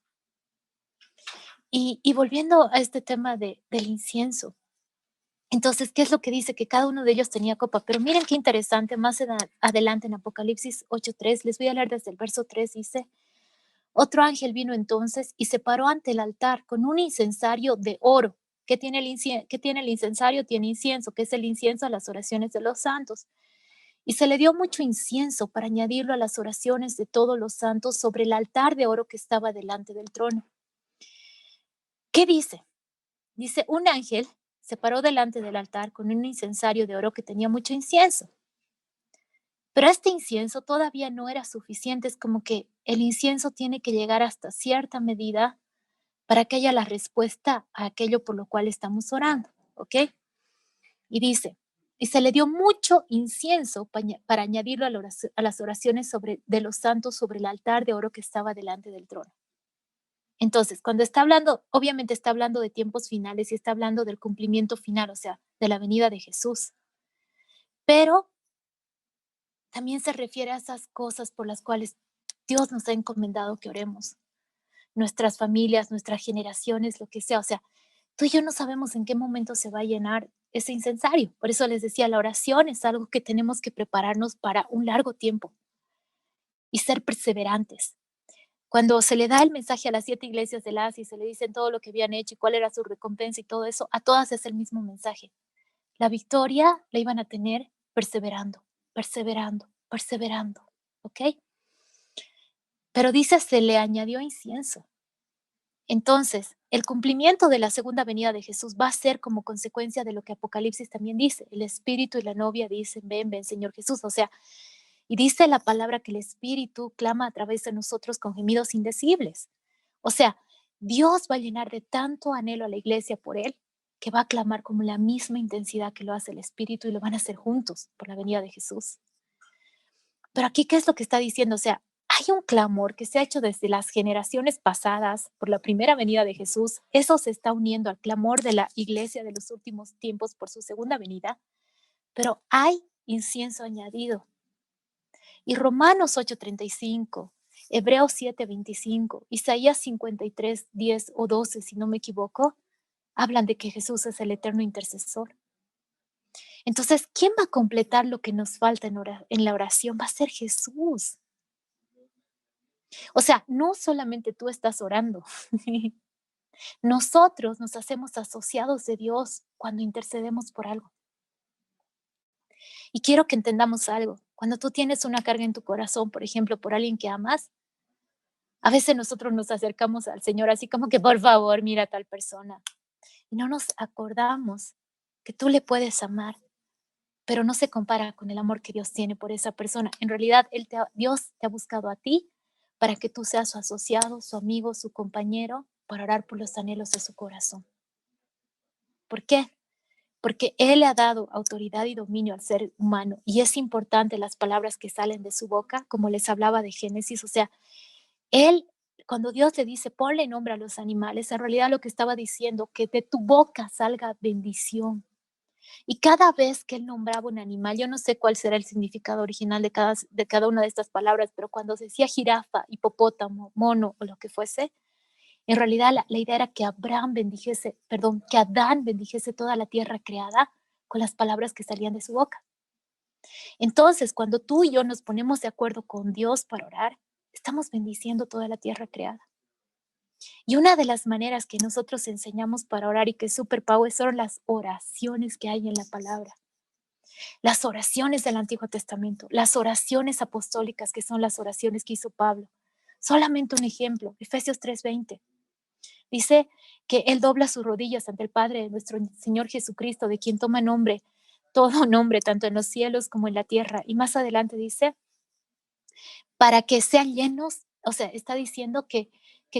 S1: Y volviendo a este tema del incienso, entonces, ¿qué es lo que dice? Que cada uno de ellos tenía copa. Pero miren qué interesante, más adelante en Apocalipsis 8:3, les voy a leer desde el verso 3, dice, otro ángel vino entonces y se paró ante el altar con un incensario de oro. ¿Qué tiene qué tiene el incensario? Tiene incienso, que es el incienso a las oraciones de los santos. Y se le dio mucho incienso para añadirlo a las oraciones de todos los santos sobre el altar de oro que estaba delante del trono. ¿Qué dice? Dice, un ángel se paró delante del altar con un incensario de oro que tenía mucho incienso. Pero este incienso todavía no era suficiente. Es como que el incienso tiene que llegar hasta cierta medida para que haya la respuesta a aquello por lo cual estamos orando. ¿Ok? Y dice, y se le dio mucho incienso para añadirlo a las oraciones de los santos sobre el altar de oro que estaba delante del trono. Entonces, cuando está hablando, obviamente está hablando de tiempos finales y está hablando del cumplimiento final, o sea, de la venida de Jesús. Pero también se refiere a esas cosas por las cuales Dios nos ha encomendado que oremos. Nuestras familias, nuestras generaciones, lo que sea. O sea, tú y yo no sabemos en qué momento se va a llenar ese incensario. Por eso les decía, la oración es algo que tenemos que prepararnos para un largo tiempo y ser perseverantes. cuando se le da el mensaje a las 7 iglesias del Asia y se le dicen todo lo que habían hecho y cuál era su recompensa y todo eso, a todas es el mismo mensaje. La victoria la iban a tener perseverando, perseverando, perseverando, ¿ok? Pero dice, se le añadió incienso. Entonces, el cumplimiento de la segunda venida de Jesús va a ser como consecuencia de lo que Apocalipsis también dice. El Espíritu y la novia dicen, ven, ven, Señor Jesús. O sea, y dice la palabra que el Espíritu clama a través de nosotros con gemidos indecibles. O sea, Dios va a llenar de tanto anhelo a la iglesia por Él, que va a clamar con la misma intensidad que lo hace el Espíritu y lo van a hacer juntos por la venida de Jesús. Pero aquí, ¿qué es lo que está diciendo? O sea, hay un clamor que se ha hecho desde las generaciones pasadas por la primera venida de Jesús. Eso se está uniendo al clamor de la iglesia de los últimos tiempos por su segunda venida. Pero hay incienso añadido. Y Romanos 8:35, Hebreos 7:25, Isaías 53:10 o 12, si no me equivoco, hablan de que Jesús es el eterno intercesor. Entonces, ¿quién va a completar lo que nos falta en la oración? Va a ser Jesús. O sea, no solamente tú estás orando. Nosotros nos hacemos asociados de Dios cuando intercedemos por algo. Y quiero que entendamos algo. Cuando tú tienes una carga en tu corazón, por ejemplo, por alguien que amas, a veces nosotros nos acercamos al Señor así como que, por favor, mira a tal persona. Y no nos acordamos que tú le puedes amar, pero no se compara con el amor que Dios tiene por esa persona. En realidad, Dios te ha buscado a ti para que tú seas su asociado, su amigo, su compañero, para orar por los anhelos de su corazón. ¿Por qué? Porque Él le ha dado autoridad y dominio al ser humano. Y es importante las palabras que salen de su boca, como les hablaba de Génesis. O sea, Él, cuando Dios le dice, ponle nombre a los animales, en realidad lo que estaba diciendo, que de tu boca salga bendición. Y cada vez que él nombraba un animal, yo no sé cuál será el significado original de cada una de estas palabras, pero cuando se decía jirafa, hipopótamo, mono o lo que fuese, en realidad la idea era que que Adán bendijese toda la tierra creada con las palabras que salían de su boca. Entonces, cuando tú y yo nos ponemos de acuerdo con Dios para orar, estamos bendiciendo toda la tierra creada. Y una de las maneras que nosotros enseñamos para orar y que es super power son las oraciones que hay en la palabra. Las oraciones del Antiguo Testamento, las oraciones apostólicas que son las oraciones que hizo Pablo. Solamente un ejemplo, Efesios 3:20. Dice que Él dobla sus rodillas ante el Padre de nuestro Señor Jesucristo, de quien toma nombre, todo nombre, tanto en los cielos como en la tierra. Y más adelante dice, para que sean llenos, o sea, está diciendo que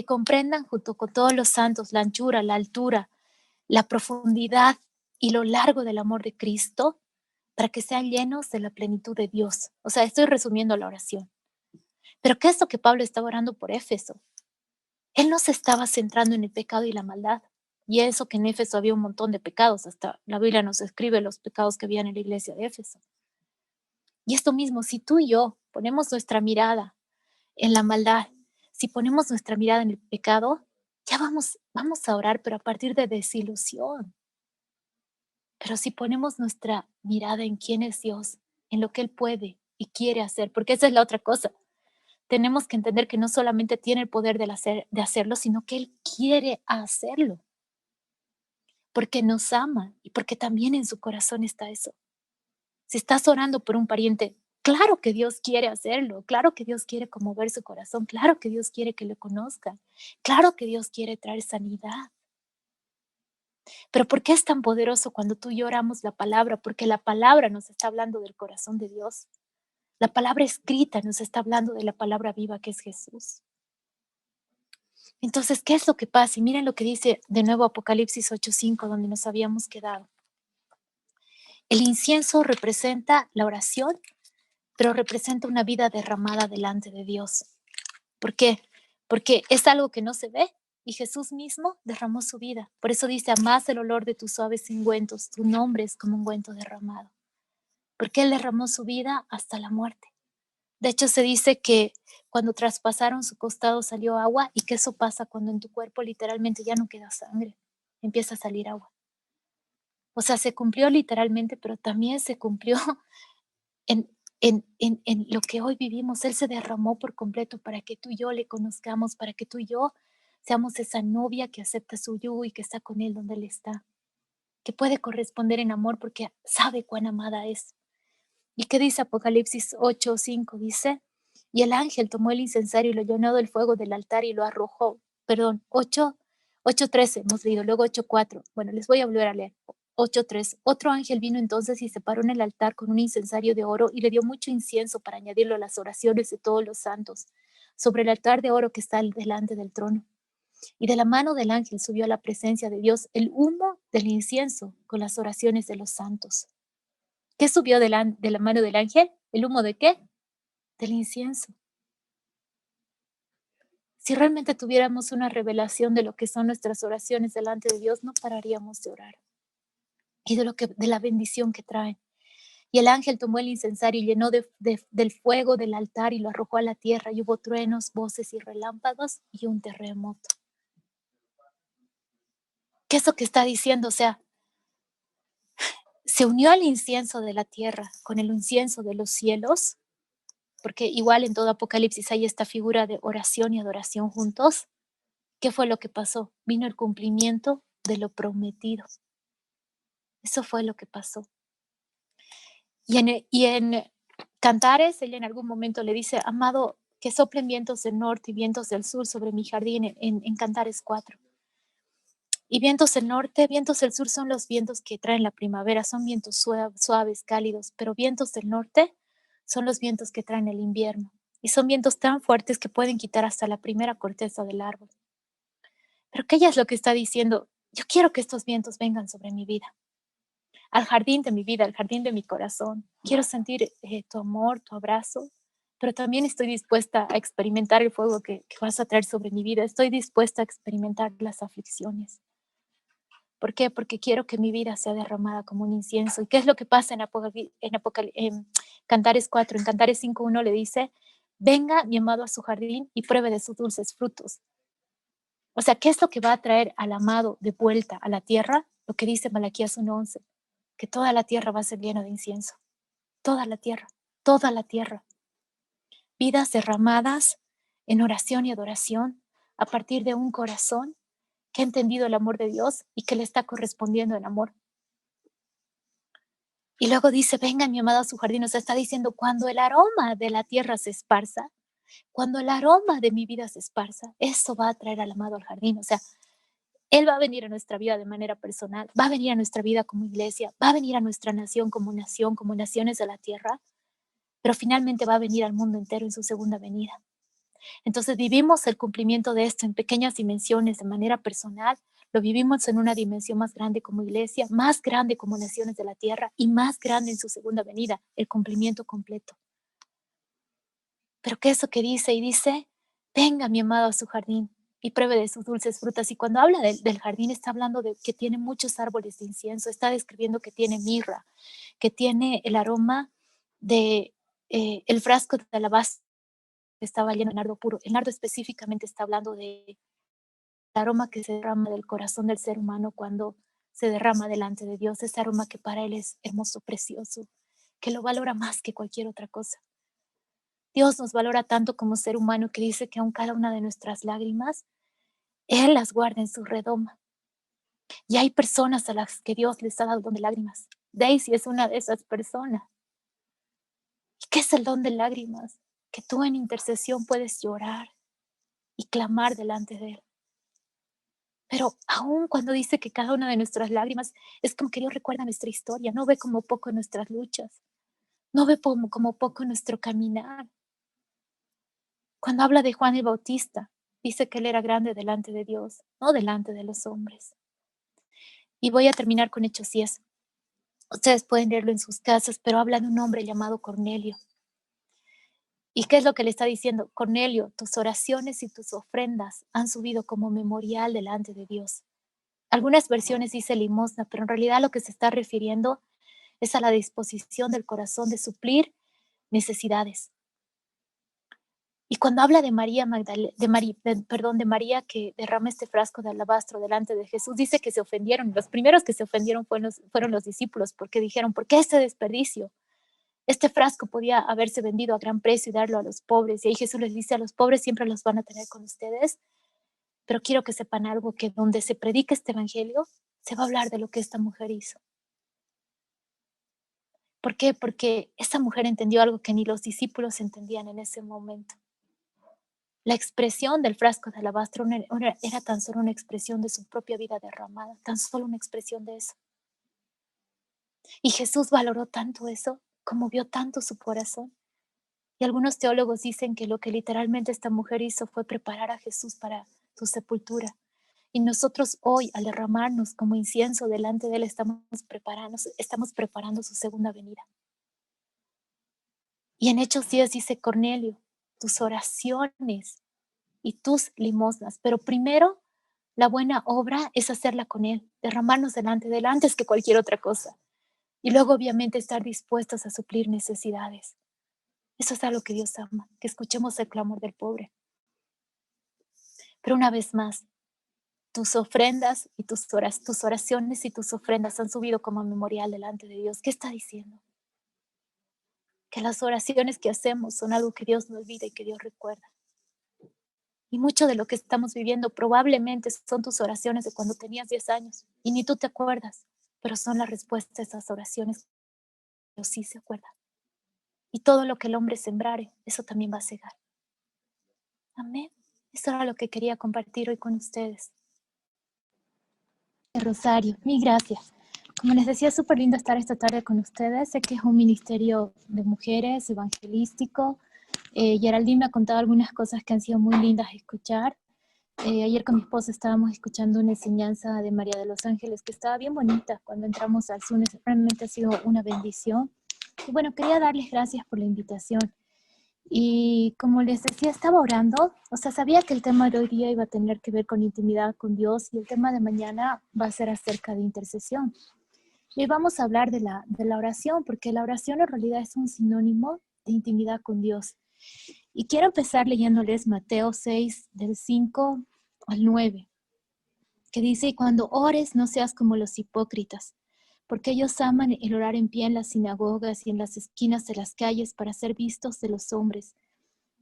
S1: comprendan junto con todos los santos la anchura, la altura, la profundidad y lo largo del amor de Cristo, para que sean llenos de la plenitud de Dios. O sea, estoy resumiendo la oración. Pero ¿qué es lo que Pablo estaba orando por Éfeso? Él no se estaba centrando en el pecado y la maldad. Y eso que en Éfeso había un montón de pecados, hasta la Biblia nos describe los pecados que había en la iglesia de Éfeso. Y esto mismo, si tú y yo ponemos nuestra mirada en la maldad, si ponemos nuestra mirada en el pecado, ya vamos a orar, pero a partir de desilusión. Pero si ponemos nuestra mirada en quién es Dios, en lo que Él puede y quiere hacer, porque esa es la otra cosa. Tenemos que entender que no solamente tiene el poder de hacerlo, sino que Él quiere hacerlo, porque nos ama y porque también en su corazón está eso. Si estás orando por un pariente, claro que Dios quiere hacerlo, claro que Dios quiere conmover su corazón, claro que Dios quiere que lo conozcan, claro que Dios quiere traer sanidad. Pero ¿por qué es tan poderoso cuando tú y yo oramos la palabra? Porque la palabra nos está hablando del corazón de Dios. La palabra escrita nos está hablando de la palabra viva que es Jesús. Entonces, ¿qué es lo que pasa? Y miren lo que dice de nuevo Apocalipsis 8:5, donde nos habíamos quedado. El incienso representa la oración, pero representa una vida derramada delante de Dios. ¿Por qué? Porque es algo que no se ve y Jesús mismo derramó su vida. Por eso dice, más el olor de tus suaves ungüentos, tu nombre es como ungüento derramado. Porque Él derramó su vida hasta la muerte. De hecho, se dice que cuando traspasaron su costado salió agua y que eso pasa cuando en tu cuerpo literalmente ya no queda sangre, empieza a salir agua. O sea, se cumplió literalmente, pero también se cumplió en en lo que hoy vivimos. Él se derramó por completo para que tú y yo le conozcamos, para que tú y yo seamos esa novia que acepta su yugo y que está con Él donde Él está, que puede corresponder en amor porque sabe cuán amada es. ¿Y qué dice Apocalipsis 8:5? Dice, y el ángel tomó el incensario y lo llenó del fuego del altar y lo arrojó. Perdón, 8:13 hemos leído, luego 8:4. Bueno, les voy a volver a leer. 8:3. Otro ángel vino entonces y se paró en el altar con un incensario de oro y le dio mucho incienso para añadirlo a las oraciones de todos los santos, sobre el altar de oro que está delante del trono. Y de la mano del ángel subió a la presencia de Dios el humo del incienso con las oraciones de los santos. ¿Qué subió de la mano del ángel? ¿El humo de qué? Del incienso. Si realmente tuviéramos una revelación de lo que son nuestras oraciones delante de Dios, no pararíamos de orar. Y de la bendición que traen. Y el ángel tomó el incensario y llenó del fuego del altar y lo arrojó a la tierra. Y hubo truenos, voces y relámpagos y un terremoto. ¿Qué es lo que está diciendo? O sea, se unió el incienso de la tierra con el incienso de los cielos, porque igual en todo Apocalipsis hay esta figura de oración y adoración juntos. ¿Qué fue lo que pasó? Vino el cumplimiento de lo prometido. Eso fue lo que pasó. Y en Cantares, ella en algún momento le dice, amado, que soplen vientos del norte y vientos del sur sobre mi jardín, en Cantares 4. Y vientos del norte, vientos del sur son los vientos que traen la primavera, son vientos suaves, cálidos, pero vientos del norte son los vientos que traen el invierno. Y son vientos tan fuertes que pueden quitar hasta la primera corteza del árbol. Pero ¿qué ella es lo que está diciendo? Yo quiero que estos vientos vengan sobre mi vida, al jardín de mi vida, al jardín de mi corazón. Quiero sentir tu amor, tu abrazo, pero también estoy dispuesta a experimentar el fuego que vas a traer sobre mi vida. Estoy dispuesta a experimentar las aflicciones. ¿Por qué? Porque quiero que mi vida sea derramada como un incienso. ¿Y qué es lo que pasa en Cantares 4? En Cantares 5:1 le dice, venga mi amado a su jardín y pruebe de sus dulces frutos. O sea, ¿qué es lo que va a traer al amado de vuelta a la tierra? Lo que dice Malaquías 1:11, que toda la tierra va a ser llena de incienso. Toda la tierra, toda la tierra. Vidas derramadas en oración y adoración a partir de un corazón que ha entendido el amor de Dios y que le está correspondiendo en amor. Y luego dice, venga mi amado a su jardín. O sea, está diciendo, cuando el aroma de la tierra se esparza, cuando el aroma de mi vida se esparza, eso va a traer al amado al jardín. O sea, Él va a venir a nuestra vida de manera personal, va a venir a nuestra vida como iglesia, va a venir a nuestra nación, como naciones de la tierra, pero finalmente va a venir al mundo entero en su segunda venida. Entonces vivimos el cumplimiento de esto en pequeñas dimensiones de manera personal, lo vivimos en una dimensión más grande como iglesia, más grande como naciones de la tierra y más grande en su segunda venida, el cumplimiento completo. Pero ¿qué es lo que dice? Y dice, venga mi amado a su jardín y pruebe de sus dulces frutas. Y cuando habla del jardín está hablando de que tiene muchos árboles de incienso, está describiendo que tiene mirra, que tiene el aroma de el frasco de alabastro que estaba lleno de nardo puro. El nardo específicamente está hablando del aroma que se derrama del corazón del ser humano cuando se derrama delante de Dios, ese aroma que para Él es hermoso, precioso, que lo valora más que cualquier otra cosa. Dios nos valora tanto como ser humano que dice que aun cada una de nuestras lágrimas, Él las guarda en su redoma. Y hay personas a las que Dios les ha dado el don de lágrimas. Daisy es una de esas personas. ¿Y qué es el don de lágrimas? Que tú en intercesión puedes llorar y clamar delante de Él. Pero aún cuando dice que cada una de nuestras lágrimas es como que Dios recuerda nuestra historia, no ve como poco nuestras luchas, no ve como poco nuestro caminar. Cuando habla de Juan el Bautista, dice que él era grande delante de Dios, no delante de los hombres. Y voy a terminar con Hechos 10. Ustedes pueden leerlo en sus casas, pero habla de un hombre llamado Cornelio. ¿Y qué es lo que le está diciendo? Cornelio, tus oraciones y tus ofrendas han subido como memorial delante de Dios. Algunas versiones dice limosna, pero en realidad lo que se está refiriendo es a la disposición del corazón de suplir necesidades. Y cuando habla de de María que derrama este frasco de alabastro delante de Jesús, dice que se ofendieron. Los primeros que se ofendieron fueron los discípulos porque dijeron, ¿por qué este desperdicio? Este frasco podía haberse vendido a gran precio y darlo a los pobres. Y ahí Jesús les dice, a los pobres siempre los van a tener con ustedes, pero quiero que sepan algo, que donde se predica este evangelio, se va a hablar de lo que esta mujer hizo. ¿Por qué? Porque esta mujer entendió algo que ni los discípulos entendían en ese momento. La expresión del frasco de alabastro era tan solo una expresión de su propia vida derramada, tan solo una expresión de eso. Y Jesús valoró tanto eso, conmovió tanto su corazón. Y algunos teólogos dicen que lo que literalmente esta mujer hizo fue preparar a Jesús para su sepultura. Y nosotros hoy, al derramarnos como incienso delante de Él, estamos preparando su segunda venida. Y en Hechos 10 dice Cornelio, tus oraciones y tus limosnas. Pero primero, la buena obra es hacerla con Él, derramarnos delante de Él antes que cualquier otra cosa. Y luego, obviamente, estar dispuestos a suplir necesidades. Eso es algo que Dios ama, que escuchemos el clamor del pobre. Pero una vez más, tus ofrendas y tus oraciones y tus ofrendas han subido como memorial delante de Dios. ¿Qué está diciendo? Que las oraciones que hacemos son algo que Dios no olvida y que Dios recuerda. Y mucho de lo que estamos viviendo probablemente son tus oraciones de cuando tenías 10 años y ni tú te acuerdas, pero son la respuesta a esas oraciones. Dios sí se acuerda. Y todo lo que el hombre sembrare, eso también va a cegar. Amén. Eso era lo que quería compartir hoy con ustedes. Rosario, mil gracias. Como les decía, es súper lindo estar esta tarde con ustedes. Sé que es un ministerio de mujeres, evangelístico. Geraldine me ha contado algunas cosas que han sido muy lindas de escuchar. Ayer con mi esposa estábamos escuchando una enseñanza de María de los Ángeles que estaba bien bonita cuando entramos al Zoom. Realmente ha sido una bendición. Y bueno, quería darles gracias por la invitación. Y como les decía, estaba orando, o sea, sabía que el tema de hoy día iba a tener que ver con intimidad con Dios y el tema de mañana va a ser acerca de intercesión. Y vamos a hablar de la oración, porque la oración en realidad es un sinónimo de intimidad con Dios. Y quiero empezar leyéndoles Mateo 6, del 5 al 9, que dice, y cuando ores no seas como los hipócritas, porque ellos aman el orar en pie en las sinagogas y en las esquinas de las calles para ser vistos de los hombres.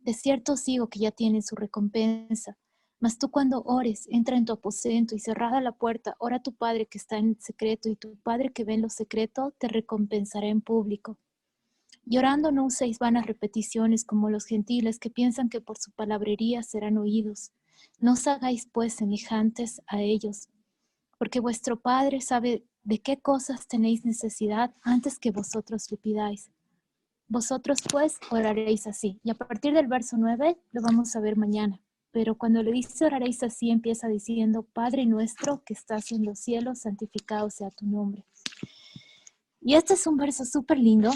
S1: De cierto os digo que ya tienen su recompensa. Mas tú cuando ores, entra en tu aposento y cerrada la puerta, ora a tu Padre que está en secreto, y tu Padre que ve en lo secreto te recompensará en público. Y orando no uséis vanas repeticiones como los gentiles que piensan que por su palabrería serán oídos. No os hagáis pues semejantes a ellos, porque vuestro Padre sabe de qué cosas tenéis necesidad antes que vosotros le pidáis. Vosotros pues oraréis así. Y a partir del verso 9 lo vamos a ver mañana. Pero cuando le dice oraréis así, empieza diciendo, Padre nuestro que estás en los cielos, santificado sea tu nombre. Y este es un verso súper lindo,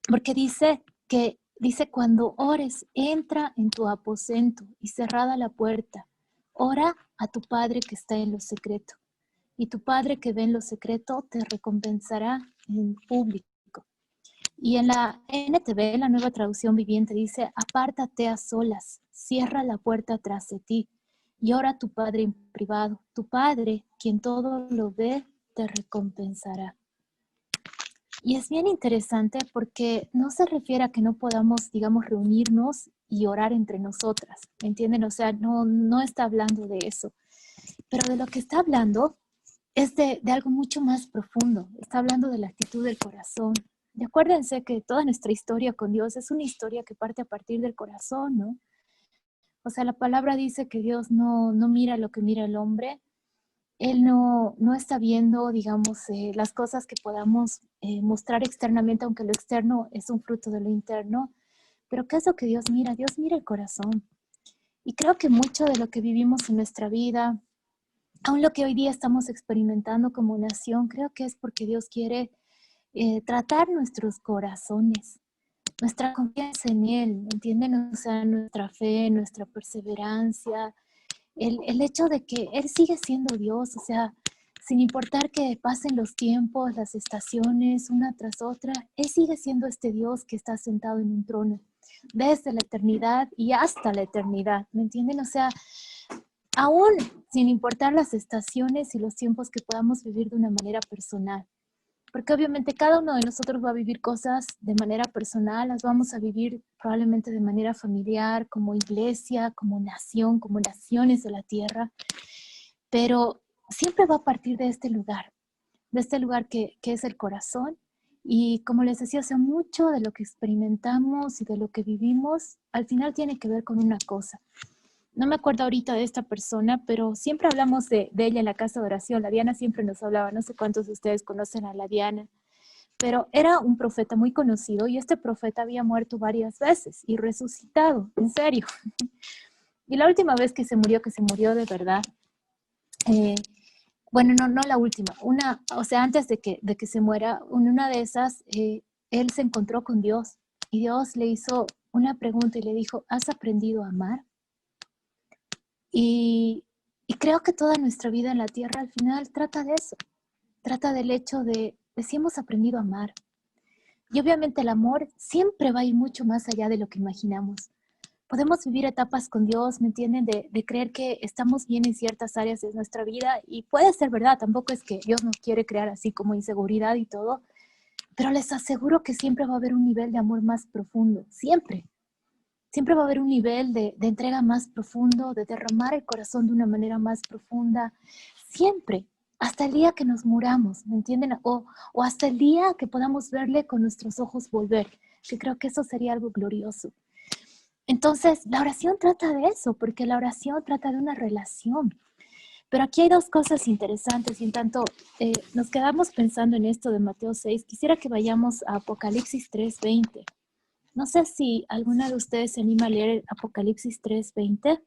S1: porque dice cuando ores, entra en tu aposento y cerrada la puerta, ora a tu Padre que está en lo secreto. Y tu Padre que ve en lo secreto te recompensará en público. Y en la NTV, la Nueva Traducción Viviente, dice, apártate a solas, cierra la puerta tras de ti y ora a tu Padre en privado. Tu Padre, quien todo lo ve, te recompensará. Y es bien interesante porque no se refiere a que no podamos, digamos, reunirnos y orar entre nosotras, ¿me entienden? O sea, no está hablando de eso. Pero de lo que está hablando es de algo mucho más profundo. Está hablando de la actitud del corazón. Y acuérdense que toda nuestra historia con Dios es una historia que parte a partir del corazón, ¿no? O sea, la palabra dice que Dios no mira lo que mira el hombre. Él no está viendo, digamos, las cosas que podamos mostrar externamente, aunque lo externo es un fruto de lo interno. Pero ¿qué es lo que Dios mira? Dios mira el corazón. Y creo que mucho de lo que vivimos en nuestra vida, aún lo que hoy día estamos experimentando como nación, creo que es porque Dios quiere tratar nuestros corazones, nuestra confianza en Él, ¿entienden? O sea, nuestra fe, nuestra perseverancia, el hecho de que Él sigue siendo Dios, o sea, sin importar que pasen los tiempos, las estaciones, una tras otra, Él sigue siendo este Dios que está sentado en un trono, desde la eternidad y hasta la eternidad, ¿me entienden? O sea, aún sin importar las estaciones y los tiempos que podamos vivir de una manera personal, porque obviamente cada uno de nosotros va a vivir cosas de manera personal, las vamos a vivir probablemente de manera familiar, como iglesia, como nación, como naciones de la tierra, pero siempre va a partir de este lugar que es el corazón. Y como les decía, hace mucho de lo que experimentamos y de lo que vivimos, al final tiene que ver con una cosa. No me acuerdo ahorita de esta persona, pero siempre hablamos de ella en la casa de oración. La Diana siempre nos hablaba, no sé cuántos de ustedes conocen a la Diana, pero era un profeta muy conocido y este profeta había muerto varias veces y resucitado, en serio. Y la última vez que se murió de verdad, bueno, no la última, o sea, antes de que se muera, en una de esas, él se encontró con Dios y Dios le hizo una pregunta y le dijo, ¿has aprendido a amar? Y creo que toda nuestra vida en la tierra al final trata de eso, trata del hecho de si hemos aprendido a amar. Y obviamente el amor siempre va a ir mucho más allá de lo que imaginamos. Podemos vivir etapas con Dios, ¿me entienden? De creer que estamos bien en ciertas áreas de nuestra vida y puede ser verdad, tampoco es que Dios nos quiere crear así como inseguridad y todo, pero les aseguro que siempre va a haber un nivel de amor más profundo, siempre. Siempre va a haber un nivel de entrega más profundo, de derramar el corazón de una manera más profunda, siempre, hasta el día que nos muramos, ¿me entienden? O hasta el día que podamos verle con nuestros ojos volver, que creo que eso sería algo glorioso. Entonces, la oración trata de eso, porque la oración trata de una relación. Pero aquí hay dos cosas interesantes, y en tanto nos quedamos pensando en esto de Mateo 6, quisiera que vayamos a Apocalipsis 3:20. No sé si alguna de ustedes se anima a leer Apocalipsis 3:20,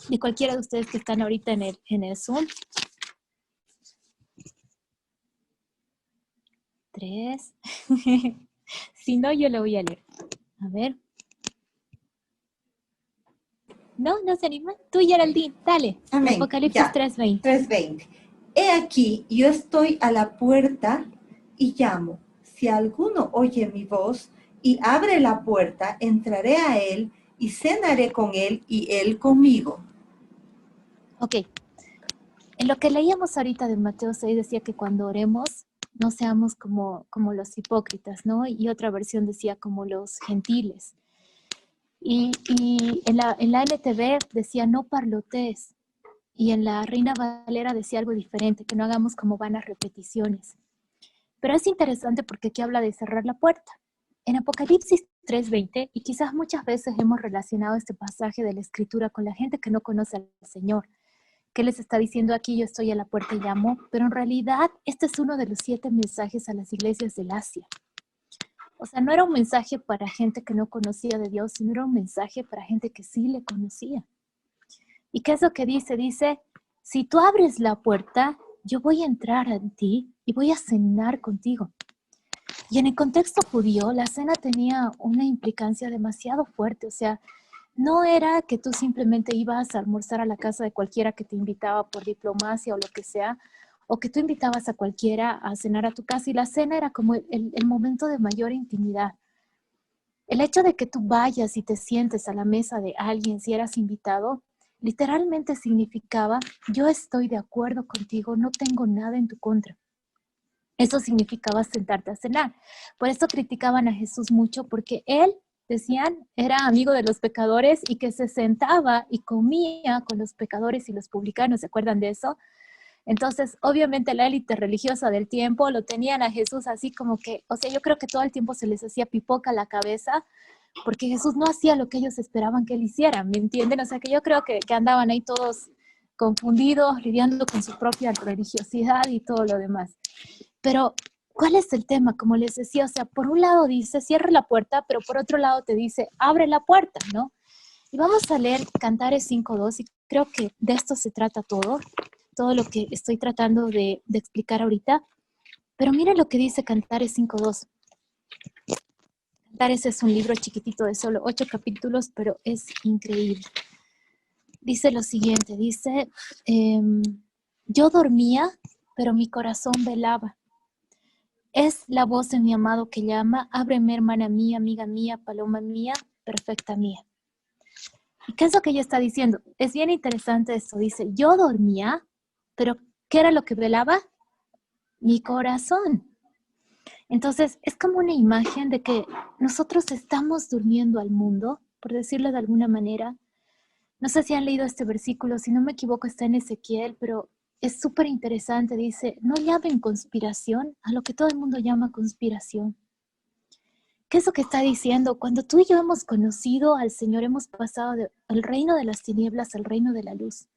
S1: de cualquiera de ustedes que están ahorita en el Zoom. 3. Si no, yo lo voy a leer. A ver. ¿No se anima? Tú, Geraldine, dale.
S2: Amén.
S1: Apocalipsis 3:20.
S2: 3:20. He aquí, yo estoy a la puerta y llamo. Si alguno oye mi voz y abre la puerta, entraré a él y cenaré con él y él conmigo.
S1: Ok. En lo que leíamos ahorita de Mateo 6 decía que cuando oremos no seamos como los hipócritas, ¿no? Y otra versión decía como los gentiles. Y en la NTV decía no parlotees. Y en la Reina Valera decía algo diferente, que no hagamos como vanas repeticiones. Pero es interesante porque aquí habla de cerrar la puerta. En Apocalipsis 3:20, y quizás muchas veces hemos relacionado este pasaje de la Escritura con la gente que no conoce al Señor, que les está diciendo aquí, yo estoy a la puerta y llamo, pero en realidad este es uno de los 7 mensajes a las iglesias del Asia. O sea, no era un mensaje para gente que no conocía de Dios, sino era un mensaje para gente que sí le conocía. ¿Y qué es lo que dice? Dice, si tú abres la puerta, yo voy a entrar en ti y voy a cenar contigo. Y en el contexto judío, la cena tenía una implicancia demasiado fuerte. O sea, no era que tú simplemente ibas a almorzar a la casa de cualquiera que te invitaba por diplomacia o lo que sea, o que tú invitabas a cualquiera a cenar a tu casa. Y la cena era como el momento de mayor intimidad. El hecho de que tú vayas y te sientes a la mesa de alguien si eras invitado, literalmente significaba, yo estoy de acuerdo contigo, no tengo nada en tu contra. Eso significaba sentarte a cenar. Por eso criticaban a Jesús mucho, porque él, decían, era amigo de los pecadores y que se sentaba y comía con los pecadores y los publicanos. ¿Se acuerdan de eso? Entonces, obviamente la élite religiosa del tiempo lo tenían a Jesús así como que, o sea, yo creo que todo el tiempo se les hacía pipoca a la cabeza, porque Jesús no hacía lo que ellos esperaban que él hiciera, ¿me entienden? O sea, que yo creo que andaban ahí todos confundidos, lidiando con su propia religiosidad y todo lo demás. Pero, ¿cuál es el tema? Como les decía, o sea, por un lado dice, cierra la puerta, pero por otro lado te dice, abre la puerta, ¿no? Y vamos a leer Cantares 5:2, y creo que de esto se trata todo lo que estoy tratando de explicar ahorita. Pero miren lo que dice Cantares 5:2. Cantares es un libro chiquitito de solo 8 capítulos, pero es increíble. Dice lo siguiente, dice, yo dormía, pero mi corazón velaba. Es la voz de mi amado que llama, ábreme hermana mía, amiga mía, paloma mía, perfecta mía. ¿Y qué es lo que ella está diciendo? Es bien interesante esto, dice, yo dormía, pero ¿qué era lo que velaba? mi corazón. Entonces, es como una imagen de que nosotros estamos durmiendo al mundo, por decirlo de alguna manera. No sé si han leído este versículo, si no me equivoco está en Ezequiel, pero es súper interesante. Dice, no llamen conspiración a lo que todo el mundo llama conspiración. ¿Qué es lo que está diciendo? Cuando tú y yo hemos conocido al Señor, hemos pasado del reino de las tinieblas al reino de la luz.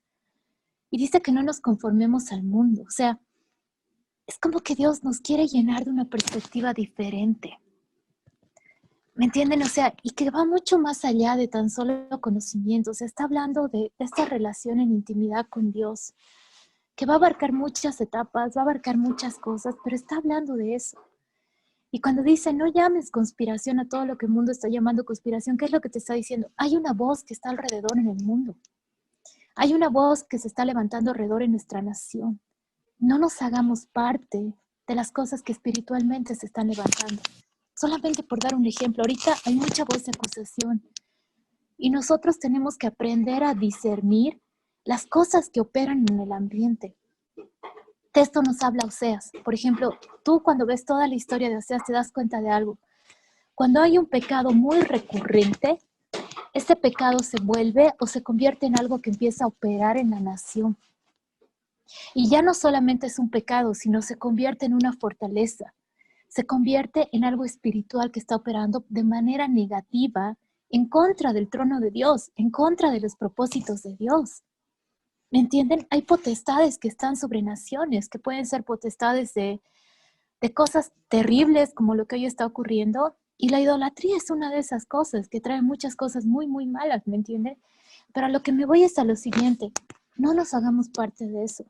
S1: Y dice que no nos conformemos al mundo. O sea, es como que Dios nos quiere llenar de una perspectiva diferente. ¿Me entienden? O sea, y que va mucho más allá de tan solo conocimiento. O sea, está hablando de esta relación en intimidad con Dios, que va a abarcar muchas etapas, va a abarcar muchas cosas, pero está hablando de eso. Y cuando dice, no llames conspiración a todo lo que el mundo está llamando conspiración, ¿qué es lo que te está diciendo? Hay una voz que está alrededor en el mundo. Hay una voz que se está levantando alrededor en nuestra nación. No nos hagamos parte de las cosas que espiritualmente se están levantando. Solamente por dar un ejemplo, ahorita hay mucha voz de acusación y nosotros tenemos que aprender a discernir las cosas que operan en el ambiente. De esto nos habla Oseas. Por ejemplo, tú cuando ves toda la historia de Oseas te das cuenta de algo. Cuando hay un pecado muy recurrente, este pecado se vuelve o se convierte en algo que empieza a operar en la nación. Y ya no solamente es un pecado, sino se convierte en una fortaleza. Se convierte en algo espiritual que está operando de manera negativa en contra del trono de Dios, en contra de los propósitos de Dios. ¿Me entienden? Hay potestades que están sobre naciones, que pueden ser potestades de cosas terribles como lo que hoy está ocurriendo. Y la idolatría es una de esas cosas que trae muchas cosas muy, muy malas, ¿me entienden? Pero a lo que me voy es a lo siguiente, no nos hagamos parte de eso.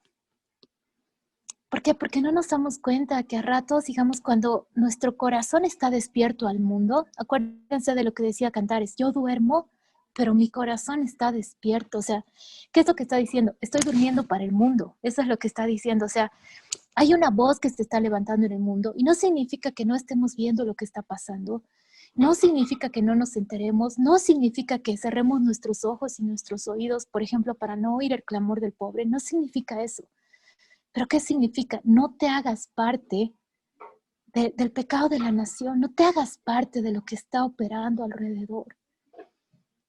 S1: ¿Por qué? Porque no nos damos cuenta que a ratos, digamos, cuando nuestro corazón está despierto al mundo, acuérdense de lo que decía Cantares, yo duermo, pero mi corazón está despierto. O sea, ¿qué es lo que está diciendo? Estoy durmiendo para el mundo. Eso es lo que está diciendo. O sea, hay una voz que se está levantando en el mundo y no significa que no estemos viendo lo que está pasando. No significa que no nos enteremos. No significa que cerremos nuestros ojos y nuestros oídos, por ejemplo, para no oír el clamor del pobre. No significa eso. ¿Pero qué significa? No te hagas parte del pecado de la nación, no te hagas parte de lo que está operando alrededor.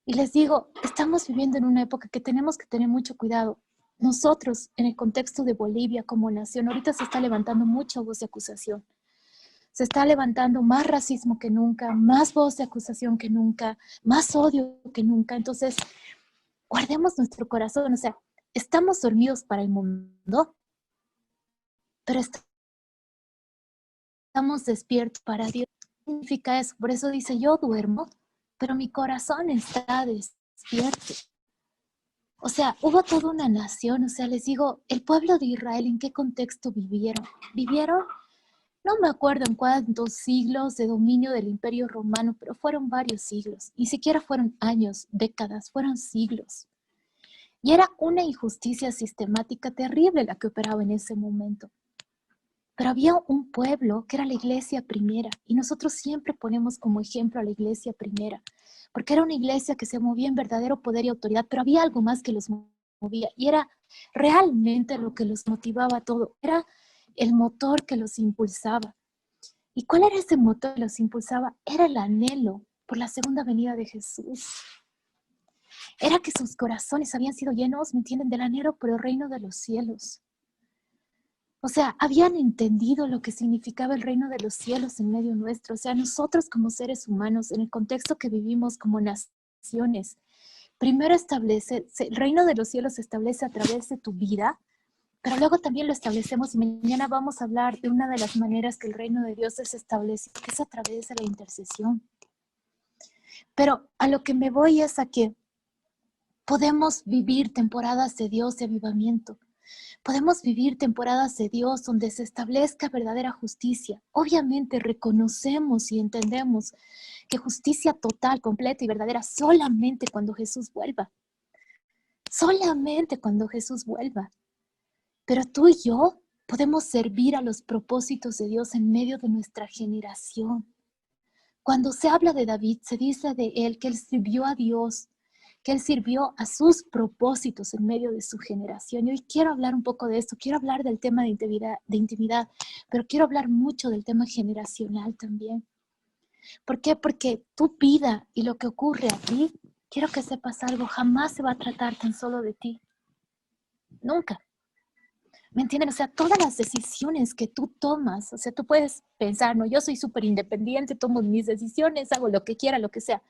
S1: Y les digo, estamos viviendo en una época que tenemos que tener mucho cuidado. Nosotros, en el contexto de Bolivia como nación, ahorita se está levantando mucha voz de acusación. Se está levantando más racismo que nunca, más voz de acusación que nunca, más odio que nunca. Entonces, guardemos nuestro corazón. O sea, estamos dormidos para el mundo, pero estamos despiertos para Dios. ¿Qué significa eso? Por eso dice, yo duermo, pero mi corazón está despierto. O sea, hubo toda una nación, o sea, les digo, el pueblo de Israel, ¿en qué contexto vivieron? Vivieron, no me acuerdo en cuántos siglos de dominio del Imperio Romano, pero fueron varios siglos. Ni siquiera fueron años, décadas, fueron siglos. Y era una injusticia sistemática terrible la que operaba en ese momento. Pero había un pueblo que era la iglesia primera y nosotros siempre ponemos como ejemplo a la iglesia primera, porque era una iglesia que se movía en verdadero poder y autoridad, pero había algo más que los movía y era realmente lo que los motivaba todo, era el motor que los impulsaba. ¿Y cuál era ese motor que los impulsaba? Era el anhelo por la segunda venida de Jesús. Era que sus corazones habían sido llenos, ¿me entienden?, del anhelo por el reino de los cielos. O sea, habían entendido lo que significaba el reino de los cielos en medio nuestro. O sea, nosotros como seres humanos, en el contexto que vivimos como naciones, primero el reino de los cielos se establece a través de tu vida, pero luego también lo establecemos y mañana vamos a hablar de una de las maneras que el reino de Dios se establece, que es a través de la intercesión. Pero a lo que me voy es a que podemos vivir temporadas de Dios de avivamiento. Podemos vivir temporadas de Dios donde se establezca verdadera justicia. Obviamente reconocemos y entendemos que justicia total, completa y verdadera solamente cuando Jesús vuelva. Solamente cuando Jesús vuelva. Pero tú y yo podemos servir a los propósitos de Dios en medio de nuestra generación. Cuando se habla de David, se dice de él que él sirvió a Dios, que Él sirvió a sus propósitos en medio de su generación. Y hoy quiero hablar un poco de esto, quiero hablar del tema de intimidad, pero quiero hablar mucho del tema generacional también. ¿Por qué? Porque tu vida y lo que ocurre a ti, quiero que sepas algo, jamás se va a tratar tan solo de ti. Nunca. ¿Me entienden? O sea, todas las decisiones que tú tomas, o sea, tú puedes pensar, no, yo soy súper independiente, tomo mis decisiones, hago lo que quiera, lo que sea.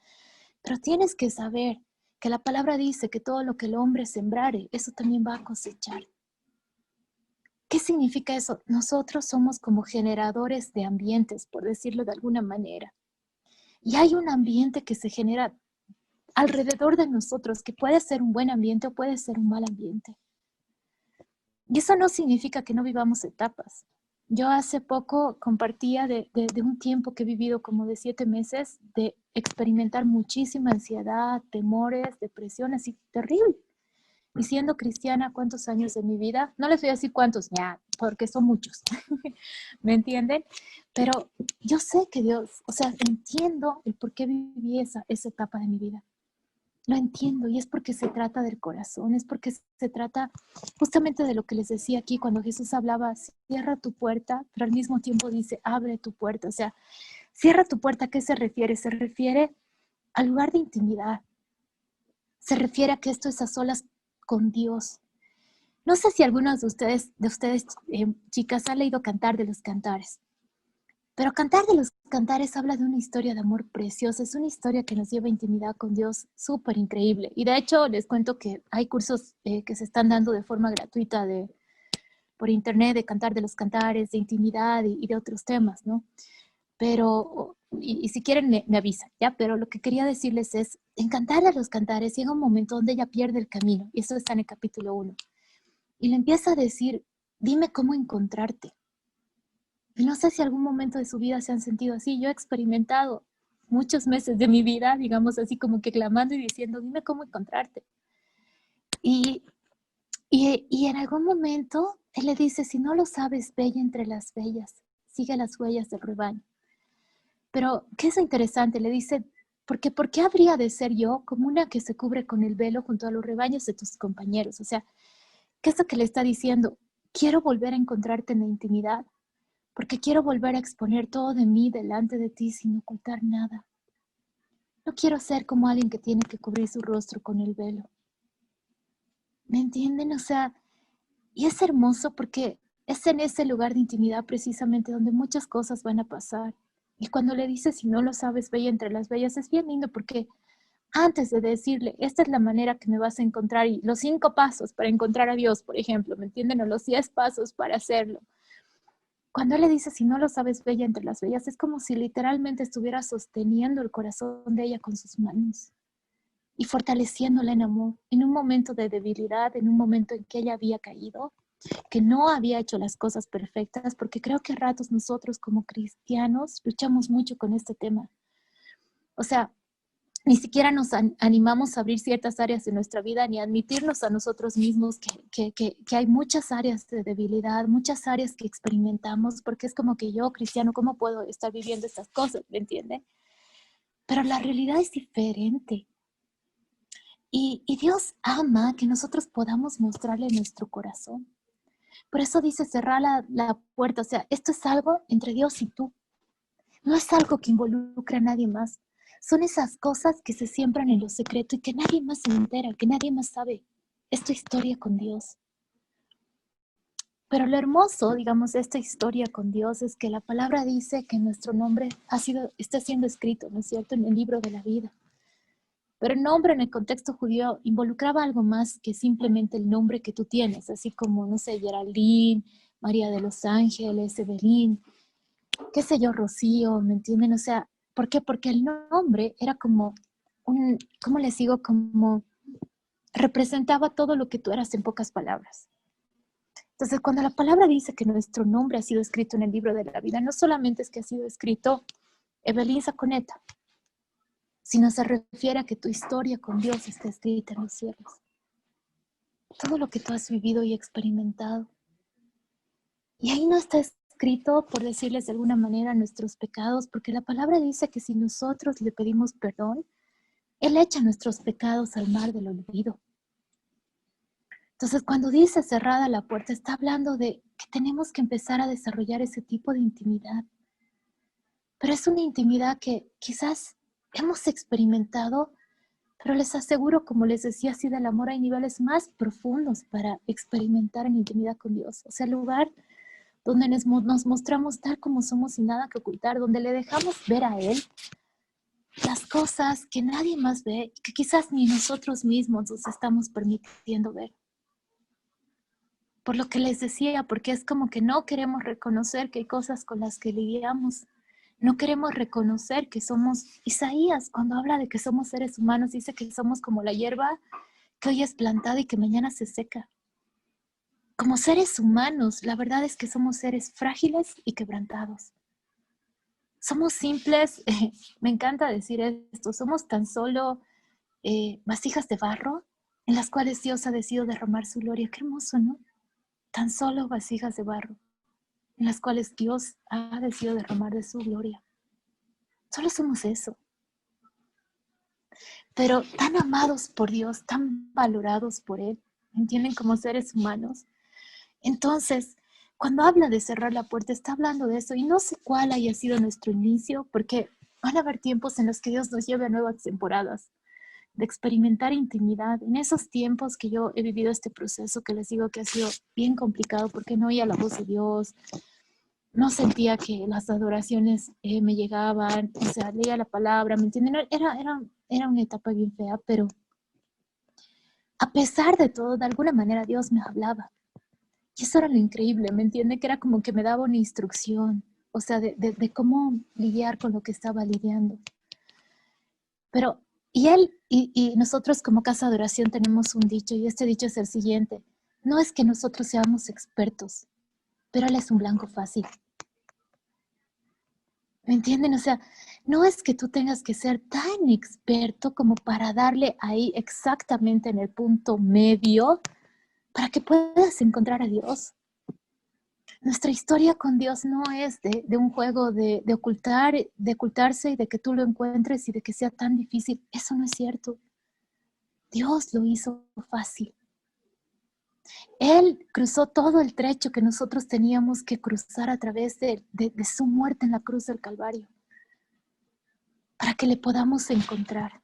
S1: Pero tienes que saber que la palabra dice que todo lo que el hombre sembrare, eso también va a cosechar. ¿Qué significa eso? Nosotros somos como generadores de ambientes, por decirlo de alguna manera. Y hay un ambiente que se genera alrededor de nosotros, que puede ser un buen ambiente o puede ser un mal ambiente. Y eso no significa que no vivamos etapas. Yo hace poco compartía de un tiempo que he vivido como de 7 meses, de experimentar muchísima ansiedad, temores, depresión, así terrible. Y siendo cristiana, ¿cuántos años de mi vida? No les voy a decir cuántos, ya, porque son muchos. ¿Me entienden? Pero yo sé que Dios, o sea, entiendo el por qué viví esa etapa de mi vida. Lo entiendo y es porque se trata del corazón, es porque se trata justamente de lo que les decía aquí cuando Jesús hablaba, cierra tu puerta, pero al mismo tiempo dice, abre tu puerta. O sea, cierra tu puerta, ¿a qué se refiere? Se refiere al lugar de intimidad. Se refiere a que esto es a solas con Dios. No sé si algunos de ustedes chicas, han leído Cantar de los Cantares. Pero Cantar de los Cantares habla de una historia de amor preciosa, es una historia que nos lleva a intimidad con Dios súper increíble. Y de hecho les cuento que hay cursos que se están dando de forma gratuita por internet de Cantar de los Cantares, de intimidad y de otros temas, ¿no? Pero, y si quieren me avisan, ¿ya? Pero lo que quería decirles es, en Cantar de los Cantares llega un momento donde ella pierde el camino, y eso está en el capítulo 1. Y le empieza a decir, dime cómo encontrarte. Y no sé si algún momento de su vida se han sentido así. Yo he experimentado muchos meses de mi vida, digamos así como que clamando y diciendo, dime cómo encontrarte. Y en algún momento él le dice, si no lo sabes, bella entre las bellas, sigue las huellas del rebaño. Pero, ¿qué es interesante? Le dice, porque ¿por qué habría de ser yo como una que se cubre con el velo junto a los rebaños de tus compañeros? O sea, ¿qué es lo que le está diciendo? Quiero volver a encontrarte en la intimidad, porque quiero volver a exponer todo de mí delante de ti sin ocultar nada. No quiero ser como alguien que tiene que cubrir su rostro con el velo. ¿Me entienden? O sea, y es hermoso porque es en ese lugar de intimidad precisamente donde muchas cosas van a pasar. Y cuando le dice, si no lo sabes, bella entre las bellas, es bien lindo porque antes de decirle, esta es la manera que me vas a encontrar y los 5 pasos para encontrar a Dios, por ejemplo, ¿me entienden? O los 10 pasos para hacerlo. Cuando él le dice, si no lo sabes, bella entre las bellas, es como si literalmente estuviera sosteniendo el corazón de ella con sus manos y fortaleciéndola en amor, en un momento de debilidad, en un momento en que ella había caído, que no había hecho las cosas perfectas, porque creo que a ratos nosotros como cristianos luchamos mucho con este tema. O sea, ni siquiera nos animamos a abrir ciertas áreas de nuestra vida, ni a admitirnos a nosotros mismos que hay muchas áreas de debilidad, muchas áreas que experimentamos, porque es como que yo, cristiano, ¿cómo puedo estar viviendo estas cosas? ¿Me entiende? Pero la realidad es diferente. Y Dios ama que nosotros podamos mostrarle nuestro corazón. Por eso dice cerrar la puerta. O sea, esto es algo entre Dios y tú. No es algo que involucre a nadie más. Son esas cosas que se siembran en lo secreto y que nadie más se entera, que nadie más sabe. Es tu historia con Dios. Pero lo hermoso, digamos, de esta historia con Dios es que la palabra dice que nuestro nombre está siendo escrito, ¿no es cierto?, en el libro de la vida. Pero el nombre en el contexto judío involucraba algo más que simplemente el nombre que tú tienes, así como, no sé, Geraldine, María de los Ángeles, Evelyn, qué sé yo, Rocío, ¿me entienden? O sea, ¿por qué? Porque el nombre era como ¿cómo les digo? Como representaba todo lo que tú eras en pocas palabras. Entonces, cuando la palabra dice que nuestro nombre ha sido escrito en el libro de la vida, no solamente es que ha sido escrito Evelyn Saconeta, sino se refiere a que tu historia con Dios está escrita en los cielos. Todo lo que tú has vivido y experimentado. Y ahí no está escrito, por decirles de alguna manera, nuestros pecados, porque la palabra dice que si nosotros le pedimos perdón, Él echa nuestros pecados al mar del olvido. Entonces, cuando dice cerrada la puerta, está hablando de que tenemos que empezar a desarrollar ese tipo de intimidad. Pero es una intimidad que quizás hemos experimentado, pero les aseguro, como les decía, así del amor hay niveles más profundos para experimentar en intimidad con Dios. O sea, el lugar donde nos mostramos tal como somos sin nada que ocultar, donde le dejamos ver a Él las cosas que nadie más ve y que quizás ni nosotros mismos nos estamos permitiendo ver. Por lo que les decía, porque es como que no queremos reconocer que hay cosas con las que lidiamos. No queremos reconocer que somos, Isaías cuando habla de que somos seres humanos, dice que somos como la hierba que hoy es plantada y que mañana se seca. Como seres humanos, la verdad es que somos seres frágiles y quebrantados. Somos simples, me encanta decir esto, somos tan solo vasijas de barro en las cuales Dios ha decidido derramar su gloria. Qué hermoso, ¿no? Tan solo vasijas de barro en las cuales Dios ha decidido derramar de su gloria. Solo somos eso. Pero tan amados por Dios, tan valorados por Él, ¿me entienden? Como seres humanos. Entonces, cuando habla de cerrar la puerta, está hablando de eso. Y no sé cuál haya sido nuestro inicio, porque van a haber tiempos en los que Dios nos lleve a nuevas temporadas de experimentar intimidad. En esos tiempos que yo he vivido este proceso, que les digo que ha sido bien complicado, porque no oía la voz de Dios, no sentía que las adoraciones me llegaban, o sea, leía la palabra, ¿me entienden? Era una etapa bien fea, pero a pesar de todo, de alguna manera Dios me hablaba. Y eso era lo increíble, ¿me entiende? Que era como que me daba una instrucción, o sea, de cómo lidiar con lo que estaba lidiando. Pero, y nosotros como Casa de Oración tenemos un dicho, y este dicho es el siguiente: no es que nosotros seamos expertos, pero Él es un blanco fácil. ¿Me entienden? O sea, no es que tú tengas que ser tan experto como para darle ahí exactamente en el punto medio para que puedas encontrar a Dios. Nuestra historia con Dios no es de un juego de ocultarse y de que tú lo encuentres y de que sea tan difícil. Eso no es cierto. Dios lo hizo fácil. Él cruzó todo el trecho que nosotros teníamos que cruzar a través de su muerte en la cruz del Calvario, para que le podamos encontrar.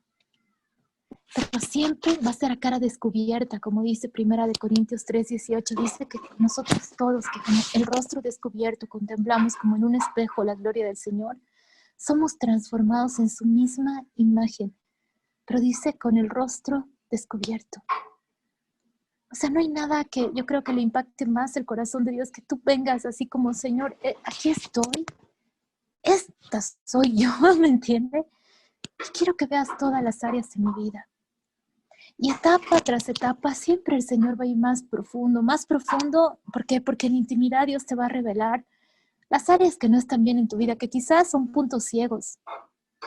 S1: Pero siempre va a ser a cara descubierta, como dice 1 Corintios 3:18, dice que nosotros todos, que con el rostro descubierto contemplamos como en un espejo la gloria del Señor, somos transformados en su misma imagen, pero dice con el rostro descubierto. O sea, no hay nada que yo creo que le impacte más el corazón de Dios que tú vengas así como: Señor, aquí estoy, esta soy yo, ¿me entiendes? Y quiero que veas todas las áreas de mi vida. Y etapa tras etapa, siempre el Señor va a ir más profundo. ¿Por qué? Porque en intimidad Dios te va a revelar las áreas que no están bien en tu vida, que quizás son puntos ciegos.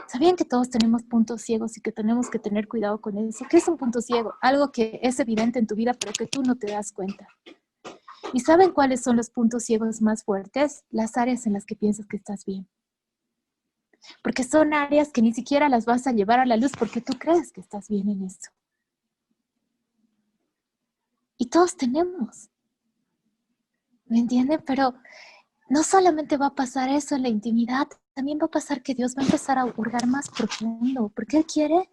S1: ¿Sabían que todos tenemos puntos ciegos y que tenemos que tener cuidado con eso? ¿Qué es un punto ciego? Algo que es evidente en tu vida, pero que tú no te das cuenta. ¿Y saben cuáles son los puntos ciegos más fuertes? Las áreas en las que piensas que estás bien. Porque son áreas que ni siquiera las vas a llevar a la luz porque tú crees que estás bien en esto. Y todos tenemos, ¿me entienden? Pero no solamente va a pasar eso en la intimidad, también va a pasar que Dios va a empezar a hurgar más profundo, porque Él quiere,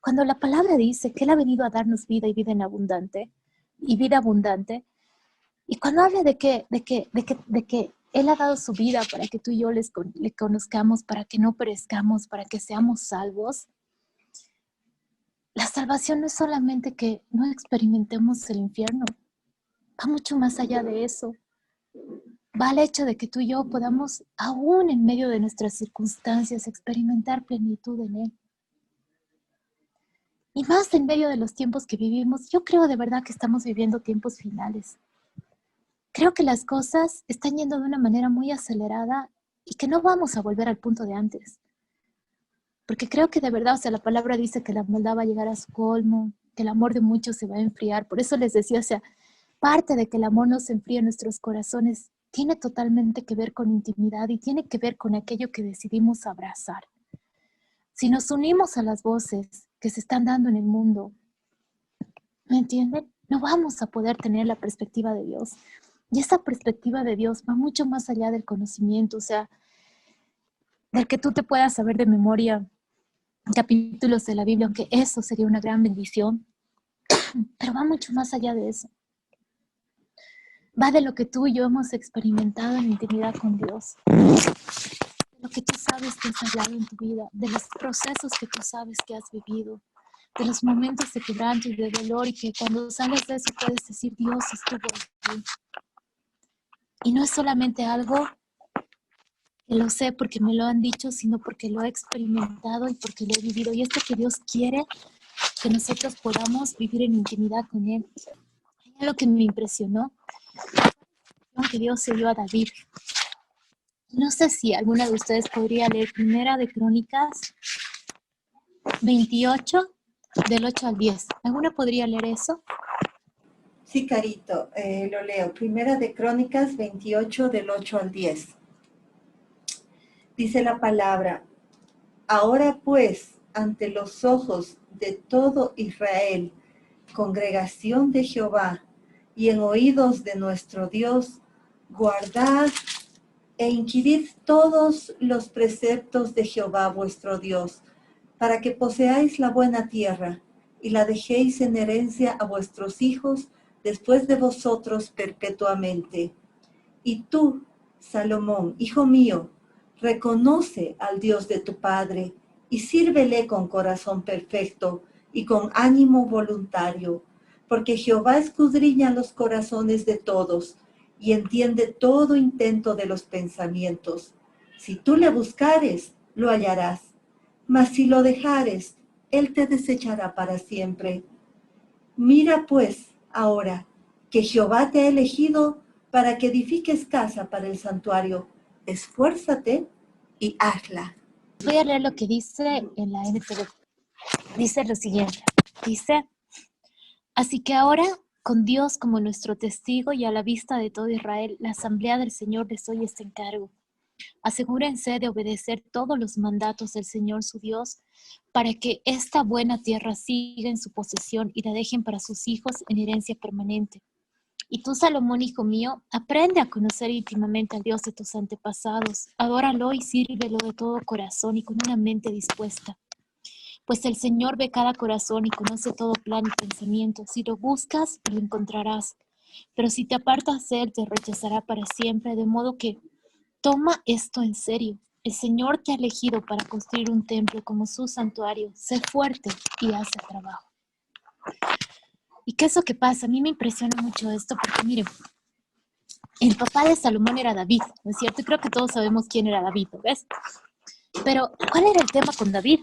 S1: cuando la palabra dice que Él ha venido a darnos vida y vida en abundante, y vida abundante, y cuando habla de que Él ha dado su vida para que tú y yo le conozcamos, para que no perezcamos, para que seamos salvos, la salvación no es solamente que no experimentemos el infierno, va mucho más allá de eso. Va al hecho de que tú y yo podamos, aún en medio de nuestras circunstancias, experimentar plenitud en Él. Y más en medio de los tiempos que vivimos, yo creo de verdad que estamos viviendo tiempos finales. Creo que las cosas están yendo de una manera muy acelerada y que no vamos a volver al punto de antes. Porque creo que de verdad, o sea, la palabra dice que la maldad va a llegar a su colmo, que el amor de muchos se va a enfriar. Por eso les decía, o sea, parte de que el amor no se enfríe en nuestros corazones tiene totalmente que ver con intimidad y tiene que ver con aquello que decidimos abrazar. Si nos unimos a las voces que se están dando en el mundo, ¿me entienden? No vamos a poder tener la perspectiva de Dios. Y esa perspectiva de Dios va mucho más allá del conocimiento, o sea, del que tú te puedas saber de memoria capítulos de la Biblia, aunque eso sería una gran bendición, pero va mucho más allá de eso. Va de lo que tú y yo hemos experimentado en intimidad con Dios, de lo que tú sabes que has hablado en tu vida, de los procesos que tú sabes que has vivido, de los momentos de quebranto y de dolor, y que cuando sales de eso puedes decir, Dios estuvo aquí. Y no es solamente algo que lo sé porque me lo han dicho, sino porque lo he experimentado y porque lo he vivido. Y esto que Dios quiere que nosotros podamos vivir en intimidad con Él. Hay algo que me impresionó, que Dios se dio a David. No sé si alguna de ustedes podría leer Primera de Crónicas 28, del 8 al 10. ¿Alguna podría leer eso?
S2: Sí, Carito, lo leo. Primera de Crónicas 28, del 8 al 10. Dice la palabra: ahora pues, ante los ojos de todo Israel, congregación de Jehová, y en oídos de nuestro Dios, guardad e inquirid todos los preceptos de Jehová vuestro Dios, para que poseáis la buena tierra, y la dejéis en herencia a vuestros hijos después de vosotros perpetuamente. Y tú, Salomón, hijo mío, reconoce al Dios de tu Padre, y sírvele con corazón perfecto y con ánimo voluntario, porque Jehová escudriña los corazones de todos, y entiende todo intento de los pensamientos. Si tú le buscares, lo hallarás, mas si lo dejares, él te desechará para siempre. Mira pues ahora que Jehová te ha elegido para que edifiques casa para el santuario. Esfuérzate y hazla.
S1: Voy a leer lo que dice en la NTV. Dice lo siguiente. Dice: así que ahora, con Dios como nuestro testigo y a la vista de todo Israel, la asamblea del Señor les doy este encargo. Asegúrense de obedecer todos los mandatos del Señor su Dios, para que esta buena tierra siga en su posesión y la dejen para sus hijos en herencia permanente. Y tú, Salomón, hijo mío, aprende a conocer íntimamente al Dios de tus antepasados. Adóralo y sírvelo de todo corazón y con una mente dispuesta. Pues el Señor ve cada corazón y conoce todo plan y pensamiento. Si lo buscas, lo encontrarás. Pero si te apartas de él, te rechazará para siempre. De modo que toma esto en serio. El Señor te ha elegido para construir un templo como su santuario. Sé fuerte y haz el trabajo. ¿Y qué es lo que pasa? A mí me impresiona mucho esto porque, miren, el papá de Salomón era David, ¿no es cierto? Y creo que todos sabemos quién era David, ¿no ves? Pero, ¿cuál era el tema con David?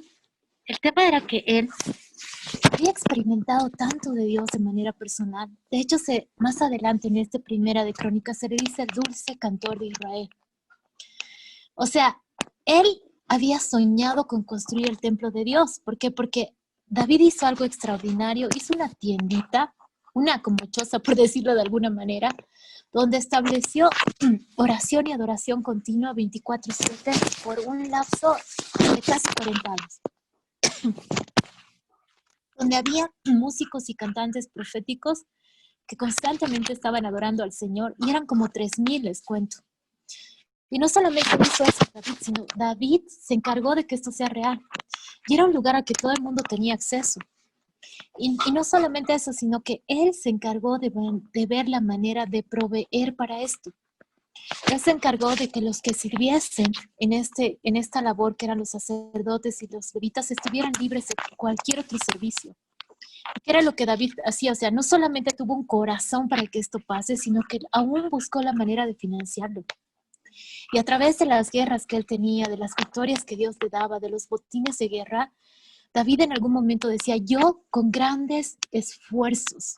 S1: El tema era que él había experimentado tanto de Dios de manera personal. De hecho, más adelante en esta Primera de Crónicas se le dice el dulce cantor de Israel. O sea, él había soñado con construir el templo de Dios. ¿Por qué? Porque David hizo algo extraordinario, hizo una tiendita, una como choza, por decirlo de alguna manera, donde estableció oración y adoración continua 24/7 por un lapso de casi 40 años. Donde había músicos y cantantes proféticos que constantemente estaban adorando al Señor, y eran como 3,000, les cuento. Y no solamente hizo eso David, sino David se encargó de que esto sea real. Y era un lugar al que todo el mundo tenía acceso. Y no solamente eso, sino que él se encargó de ver la manera de proveer para esto. Él se encargó de que los que sirviesen en esta labor, que eran los sacerdotes y los levitas, estuvieran libres de cualquier otro servicio. ¿Qué era lo que David hacía? O sea, no solamente tuvo un corazón para que esto pase, sino que aún buscó la manera de financiarlo. Y a través de las guerras que él tenía, de las victorias que Dios le daba, de los botines de guerra, David en algún momento decía: yo con grandes esfuerzos.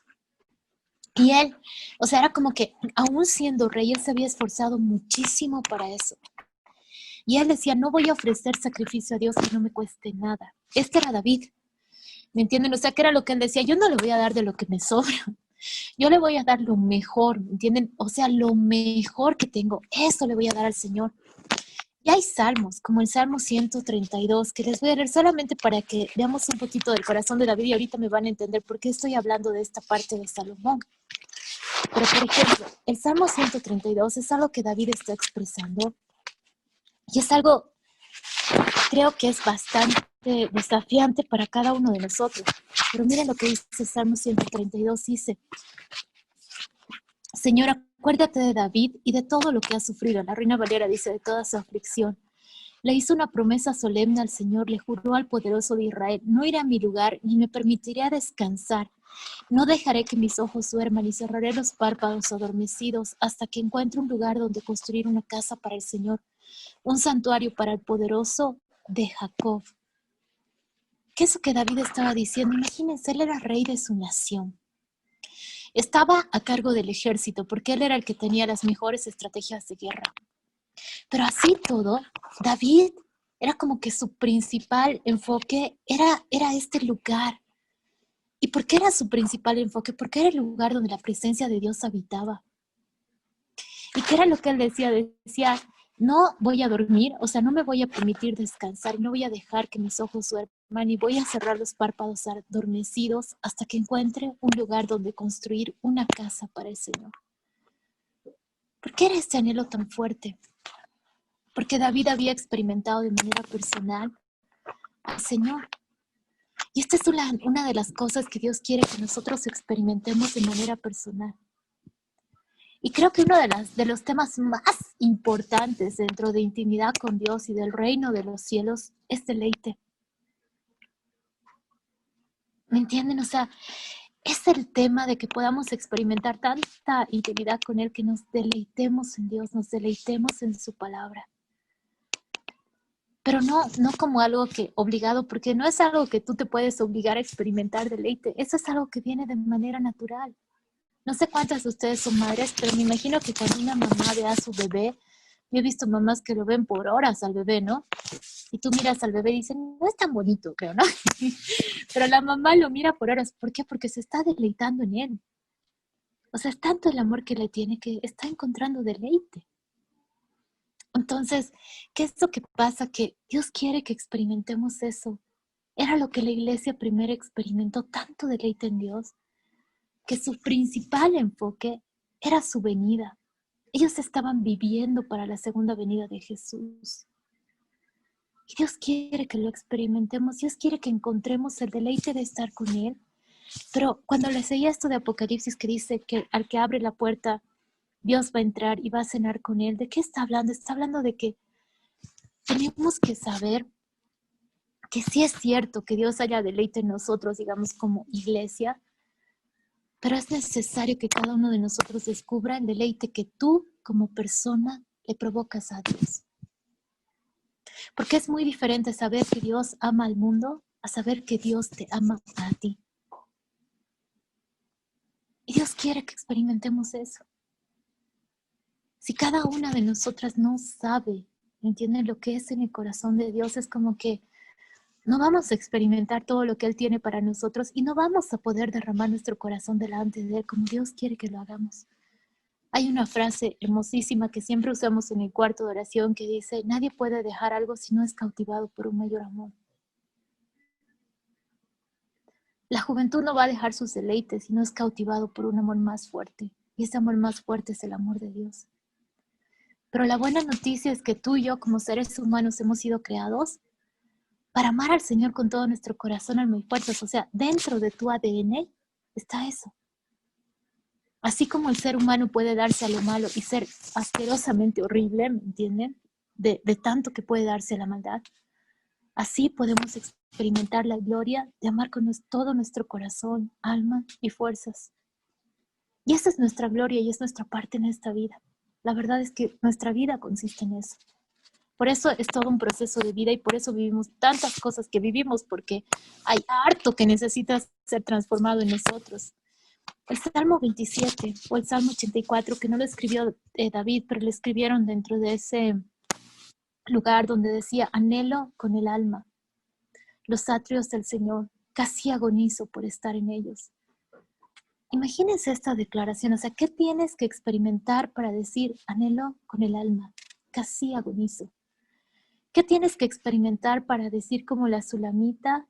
S1: Y él, o sea, era como que aún siendo rey, él se había esforzado muchísimo para eso. Y él decía: no voy a ofrecer sacrificio a Dios que no me cueste nada. Este era David, ¿me entienden? O sea, que era lo que él decía: yo no le voy a dar de lo que me sobra. Yo le voy a dar lo mejor, ¿me entienden? O sea, lo mejor que tengo, eso le voy a dar al Señor. Y hay salmos, como el Salmo 132, que les voy a leer solamente para que veamos un poquito del corazón de David y ahorita me van a entender por qué estoy hablando de esta parte de Salomón. Pero, por ejemplo, el Salmo 132 es algo que David está expresando y es algo, creo que es bastante desafiante para cada uno de nosotros. Pero miren lo que dice el Salmo 132, dice: Señor, acuérdate de David y de todo lo que ha sufrido. La Reina Valera dice: de toda su aflicción. Le hizo una promesa solemne al Señor, le juró al poderoso de Israel: no iré a mi lugar, ni me permitiré descansar. No dejaré que mis ojos duerman, y cerraré los párpados adormecidos hasta que encuentre un lugar donde construir una casa para el Señor, un santuario para el poderoso de Jacob. ¿Qué es lo que David estaba diciendo? Imagínense, él era rey de su nación. Estaba a cargo del ejército porque él era el que tenía las mejores estrategias de guerra. Pero así todo, David era como que su principal enfoque era este lugar. ¿Y por qué era su principal enfoque? Porque era el lugar donde la presencia de Dios habitaba. ¿Y qué era lo que él decía? Decía: no voy a dormir, o sea, no me voy a permitir descansar, no voy a dejar que mis ojos duerman y voy a cerrar los párpados adormecidos hasta que encuentre un lugar donde construir una casa para el Señor. ¿Por qué era este anhelo tan fuerte? Porque David había experimentado de manera personal al Señor. Y esta es una de las cosas que Dios quiere que nosotros experimentemos de manera personal. Y creo que uno de los temas más importantes dentro de intimidad con Dios y del reino de los cielos es deleite. ¿Me entienden? O sea, es el tema de que podamos experimentar tanta intimidad con Él, que nos deleitemos en Dios, nos deleitemos en su palabra. Pero no como algo que obligado, porque no es algo que tú te puedes obligar a experimentar deleite. Eso es algo que viene de manera natural. No sé cuántas de ustedes son madres, pero me imagino que cuando una mamá ve a su bebé, yo he visto mamás que lo ven por horas al bebé, ¿no? Y tú miras al bebé y dicen: no es tan bonito, creo, ¿no? Pero la mamá lo mira por horas. ¿Por qué? Porque se está deleitando en él. O sea, es tanto el amor que le tiene que está encontrando deleite. Entonces, ¿qué es lo que pasa? Que Dios quiere que experimentemos eso. Era lo que la iglesia primero experimentó, tanto deleite en Dios, que su principal enfoque era su venida. Ellos estaban viviendo para la segunda venida de Jesús. Y Dios quiere que lo experimentemos. Dios quiere que encontremos el deleite de estar con Él. Pero cuando les leía esto de Apocalipsis que dice que al que abre la puerta, Dios va a entrar y va a cenar con Él, ¿de qué está hablando? Está hablando de que tenemos que saber que sí es cierto que Dios haya deleite en nosotros, digamos, como iglesia, pero es necesario que cada uno de nosotros descubra el deleite que tú, como persona, le provocas a Dios. Porque es muy diferente saber que Dios ama al mundo a saber que Dios te ama a ti. Y Dios quiere que experimentemos eso. Si cada una de nosotras no sabe, ¿entienden lo que es en el corazón de Dios? Es como que no vamos a experimentar todo lo que Él tiene para nosotros y no vamos a poder derramar nuestro corazón delante de Él como Dios quiere que lo hagamos. Hay una frase hermosísima que siempre usamos en el cuarto de oración que dice: nadie puede dejar algo si no es cautivado por un mayor amor. La juventud no va a dejar sus deleites si no es cautivado por un amor más fuerte. Y ese amor más fuerte es el amor de Dios. Pero la buena noticia es que tú y yo, como seres humanos, hemos sido creados para amar al Señor con todo nuestro corazón, alma y fuerzas. O sea, dentro de tu ADN está eso. Así como el ser humano puede darse a lo malo y ser asquerosamente horrible, ¿me entienden? De tanto que puede darse a la maldad. Así podemos experimentar la gloria de amar con todo nuestro corazón, alma y fuerzas. Y esa es nuestra gloria y es nuestra parte en esta vida. La verdad es que nuestra vida consiste en eso. Por eso es todo un proceso de vida y por eso vivimos tantas cosas que vivimos, porque hay harto que necesita ser transformado en nosotros. El Salmo 27 o el Salmo 84, que no lo escribió David, pero lo escribieron dentro de ese lugar donde decía: anhelo con el alma los atrios del Señor, casi agonizo por estar en ellos. Imagínense esta declaración, o sea, ¿qué tienes que experimentar para decir anhelo con el alma, casi agonizo? ¿Qué tienes que experimentar para decir como la Sulamita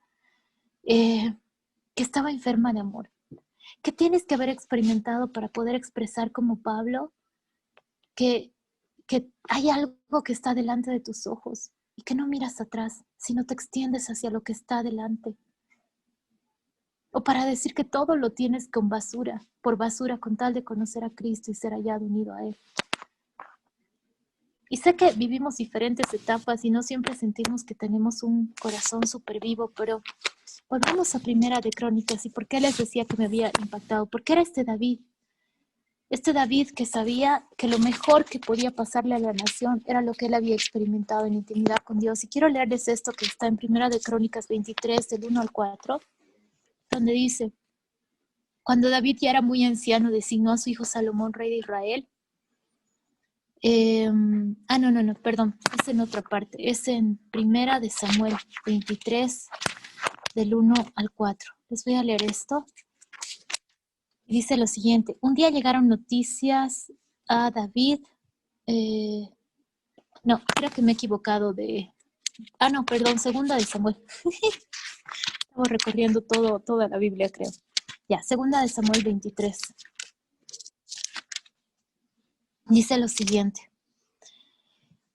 S1: que estaba enferma de amor? ¿Qué tienes que haber experimentado para poder expresar como Pablo que hay algo que está delante de tus ojos y que no miras atrás, sino te extiendes hacia lo que está delante? O para decir que todo lo tienes con basura, por basura, con tal de conocer a Cristo y ser hallado unido a Él. Y sé que vivimos diferentes etapas y no siempre sentimos que tenemos un corazón súper vivo, pero volvamos a Primera de Crónicas. ¿Y por qué les decía que me había impactado? Porque era este David que sabía que lo mejor que podía pasarle a la nación era lo que él había experimentado en intimidad con Dios. Y quiero leerles esto que está en Primera de Crónicas 23, del 1 al 4, donde dice: cuando David ya era muy anciano, designó a su hijo Salomón, rey de Israel. Perdón, es en otra parte, es en Primera de Samuel 23, del 1 al 4. Les voy a leer esto. Dice lo siguiente: un día llegaron noticias a David, creo que me he equivocado Segunda de Samuel. Estamos recorriendo toda la Biblia, creo. Ya, Segunda de Samuel 23. Dice lo siguiente: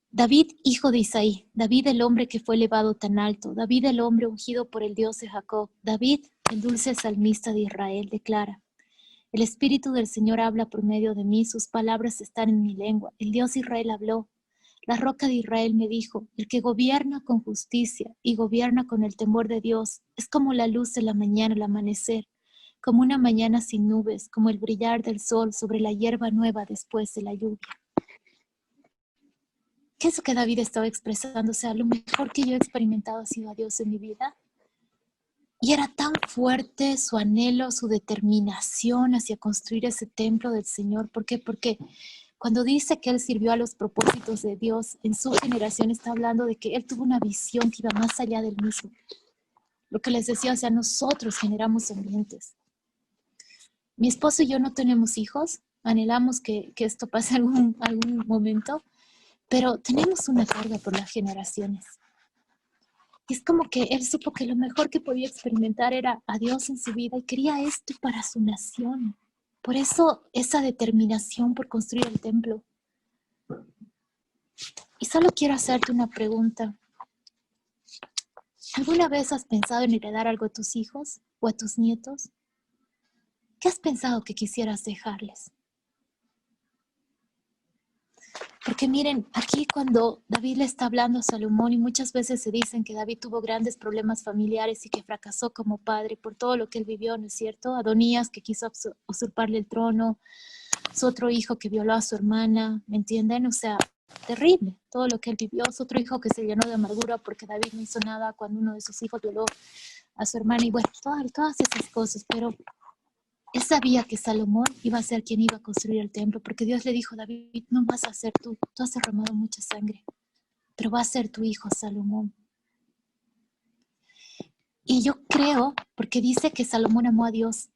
S1: David, hijo de Isaí, David el hombre que fue elevado tan alto, David el hombre ungido por el Dios de Jacob, David, el dulce salmista de Israel, declara: el Espíritu del Señor habla por medio de mí, sus palabras están en mi lengua. El Dios de Israel habló, la roca de Israel me dijo: el que gobierna con justicia y gobierna con el temor de Dios es como la luz de la mañana al amanecer, como una mañana sin nubes, como el brillar del sol sobre la hierba nueva después de la lluvia. ¿Qué es lo que David estaba expresando? O sea, lo mejor que yo he experimentado ha sido a Dios en mi vida. Y era tan fuerte su anhelo, su determinación hacia construir ese templo del Señor. ¿Por qué? Porque cuando dice que él sirvió a los propósitos de Dios, en su generación está hablando de que él tuvo una visión que iba más allá del mismo. Lo que les decía, o sea, nosotros generamos ambientes. Mi esposo y yo no tenemos hijos, anhelamos que esto pase algún momento, pero tenemos una carga por las generaciones. Y es como que él supo que lo mejor que podía experimentar era a Dios en su vida y quería esto para su nación. Por eso esa determinación por construir el templo. Y solo quiero hacerte una pregunta. ¿Alguna vez has pensado en heredar algo a tus hijos o a tus nietos? ¿Qué has pensado que quisieras dejarles? Porque miren, aquí cuando David le está hablando a Salomón, y muchas veces se dicen que David tuvo grandes problemas familiares y que fracasó como padre por todo lo que él vivió, ¿no es cierto? Adonías, que quiso usurparle el trono, su otro hijo que violó a su hermana, ¿me entienden? O sea, terrible todo lo que él vivió. Su otro hijo que se llenó de amargura porque David no hizo nada cuando uno de sus hijos violó a su hermana, y bueno, todas esas cosas. Pero él sabía que Salomón iba a ser quien iba a construir el templo, porque Dios le dijo: David, no vas a ser tú has derramado mucha sangre, pero va a ser tu hijo Salomón. Y yo creo, porque dice que Salomón amó a Dios.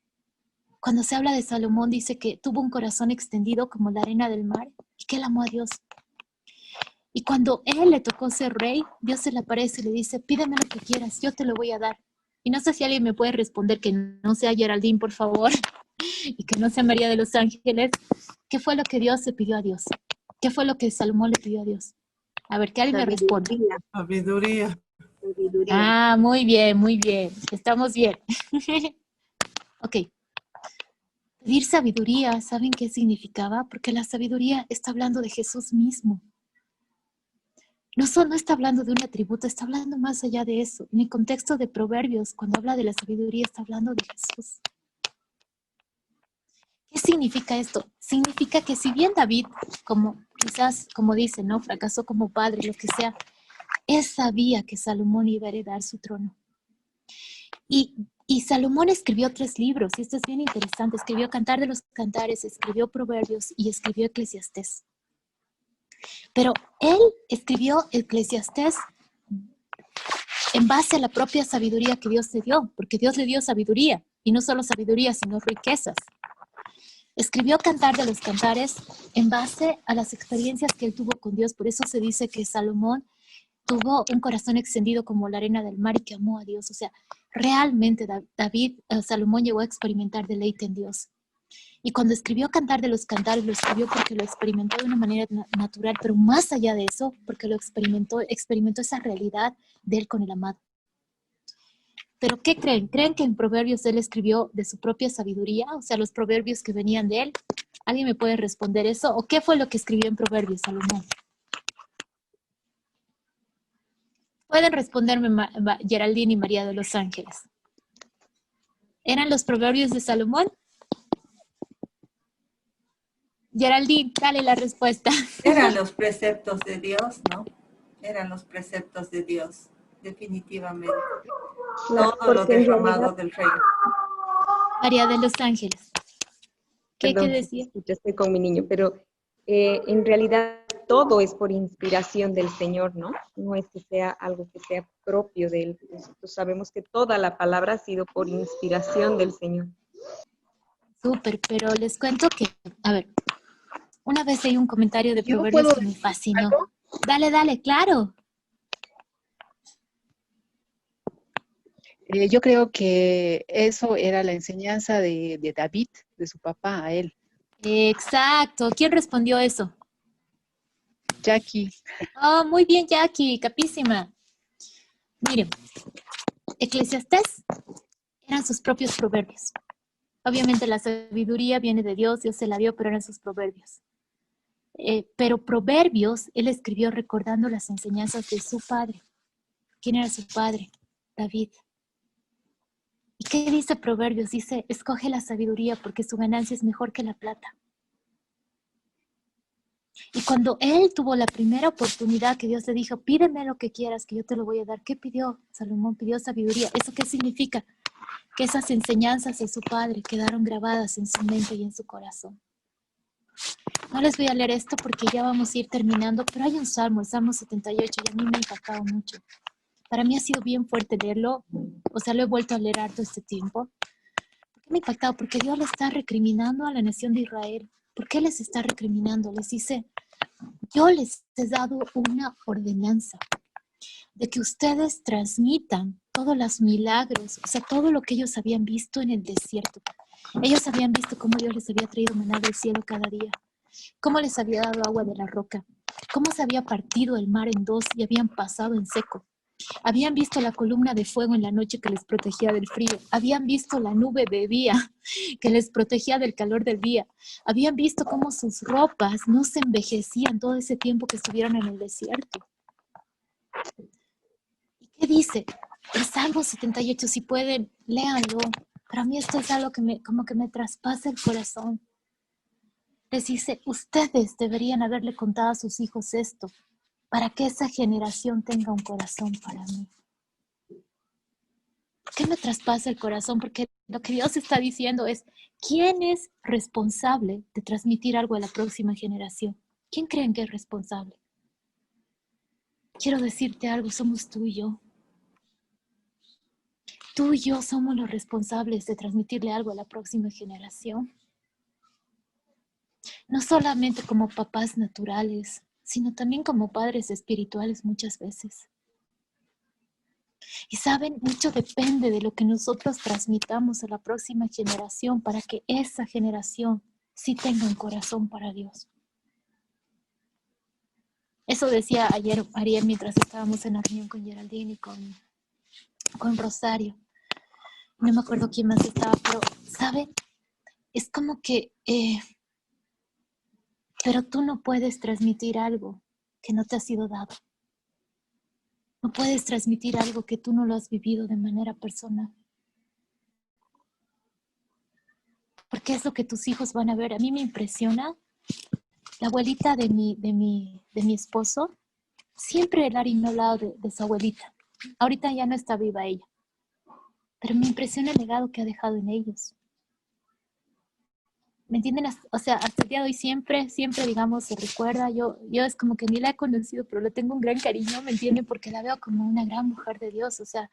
S1: Cuando se habla de Salomón dice que tuvo un corazón extendido como la arena del mar y que él amó a Dios. Y cuando él le tocó ser rey, Dios se le aparece y le dice: pídeme lo que quieras, yo te lo voy a dar. Y no sé si alguien me puede responder que no sea Geraldine, por favor, y que no sea María de los Ángeles. ¿Qué fue lo que Dios le pidió a Dios? ¿Qué fue lo que Salomón le pidió a Dios? A ver, que alguien me responda.
S4: Sabiduría.
S1: Ah, muy bien, estamos bien. Ok. Pedir sabiduría, ¿saben qué significaba? Porque la sabiduría está hablando de Jesús mismo. No solo está hablando de un atributo, está hablando más allá de eso. En el contexto de Proverbios, cuando habla de la sabiduría, está hablando de Jesús. ¿Qué significa esto? Significa que si bien David, quizás como dice, ¿no?, fracasó como padre, lo que sea, él sabía que Salomón iba a heredar su trono. Y Salomón escribió 3 libros, y esto es bien interesante. Escribió Cantar de los Cantares, escribió Proverbios y escribió Eclesiastés. Pero él escribió Eclesiastés en base a la propia sabiduría que Dios le dio, porque Dios le dio sabiduría, y no solo sabiduría, sino riquezas. Escribió Cantar de los Cantares en base a las experiencias que él tuvo con Dios. Por eso se dice que Salomón tuvo un corazón extendido como la arena del mar y que amó a Dios. O sea, realmente Salomón llegó a experimentar deleite en Dios. Y cuando escribió Cantar de los Cantares, lo escribió porque lo experimentó de una manera natural, pero más allá de eso, porque lo experimentó esa realidad de él con el amado. ¿Pero qué creen? ¿Creen que en Proverbios él escribió de su propia sabiduría? O sea, los proverbios que venían de él. ¿Alguien me puede responder eso? ¿O qué fue lo que escribió en Proverbios, Salomón? Pueden responderme Geraldine y María de los Ángeles. ¿Eran los proverbios de Salomón? Geraldine, dale la respuesta.
S2: Eran los preceptos de Dios, ¿no? Eran los preceptos de Dios, definitivamente. Todo lo derramado del reino.
S1: María de los Ángeles. ¿Qué decía?
S4: Yo estoy con mi niño, pero en realidad todo es por inspiración del Señor, ¿no? No es que sea algo que sea propio de Él. Nosotros sabemos que toda la palabra ha sido por inspiración del Señor.
S1: Súper, pero les cuento que, a ver, una vez hay un comentario de Proverbios que me fascinó. ¿Algo? Dale, claro.
S5: Yo creo que eso era la enseñanza de David, de su papá a él.
S1: Exacto. ¿Quién respondió eso?
S5: Jackie.
S1: Oh, muy bien, Jackie, capísima. Miren, Eclesiastés eran sus propios proverbios. Obviamente la sabiduría viene de Dios se la dio, pero eran sus proverbios. Pero Proverbios, él escribió recordando las enseñanzas de su padre. ¿Quién era su padre? David. ¿Y qué dice Proverbios? Dice, escoge la sabiduría porque su ganancia es mejor que la plata. Y cuando él tuvo la primera oportunidad que Dios le dijo, pídeme lo que quieras, que yo te lo voy a dar. ¿Qué pidió? Salomón pidió sabiduría. ¿Eso qué significa? Que esas enseñanzas de su padre quedaron grabadas en su mente y en su corazón. No les voy a leer esto porque ya vamos a ir terminando, pero hay un salmo, el Salmo 78, y a mí me ha impactado mucho. Para mí ha sido bien fuerte leerlo, o sea, lo he vuelto a leer harto este tiempo. ¿Por qué me ha impactado? Porque Dios le está recriminando a la nación de Israel. ¿Por qué les está recriminando? Les dice, yo les he dado una ordenanza de que ustedes transmitan todos los milagros, o sea, todo lo que ellos habían visto en el desierto. Ellos habían visto cómo Dios les había traído maná del cielo cada día, cómo les había dado agua de la roca, cómo se había partido el mar en dos y habían pasado en seco. Habían visto la columna de fuego en la noche que les protegía del frío. Habían visto la nube de día que les protegía del calor del día. Habían visto cómo sus ropas no se envejecían todo ese tiempo que estuvieron en el desierto. ¿Y qué dice? El Salmo 78, si pueden, léanlo. Para mí esto es algo que como que me traspasa el corazón. Les dice, ustedes deberían haberle contado a sus hijos esto, para que esa generación tenga un corazón para mí. ¿Por qué me traspasa el corazón? Porque lo que Dios está diciendo es, ¿quién es responsable de transmitir algo a la próxima generación? ¿Quién creen que es responsable? Quiero decirte algo, somos tú y yo. Tú y yo somos los responsables de transmitirle algo a la próxima generación. No solamente como papás naturales, sino también como padres espirituales muchas veces. Y saben, mucho depende de lo que nosotros transmitamos a la próxima generación para que esa generación sí tenga un corazón para Dios. Eso decía ayer Ariel mientras estábamos en la reunión con Geraldine y con Rosario. No me acuerdo quién más estaba, pero, ¿saben? Es como que, pero tú no puedes transmitir algo que no te ha sido dado. No puedes transmitir algo que tú no lo has vivido de manera personal. Porque es lo que tus hijos van a ver. A mí me impresiona. La abuelita de mi esposo, siempre Lari me ha hablado de su abuelita. Ahorita ya no está viva ella. Pero me impresiona el legado que ha dejado en ellos. ¿Me entienden? O sea, hasta el día de hoy siempre, digamos, se recuerda. Yo es como que ni la he conocido, pero le tengo un gran cariño, ¿me entienden? Porque la veo como una gran mujer de Dios. O sea,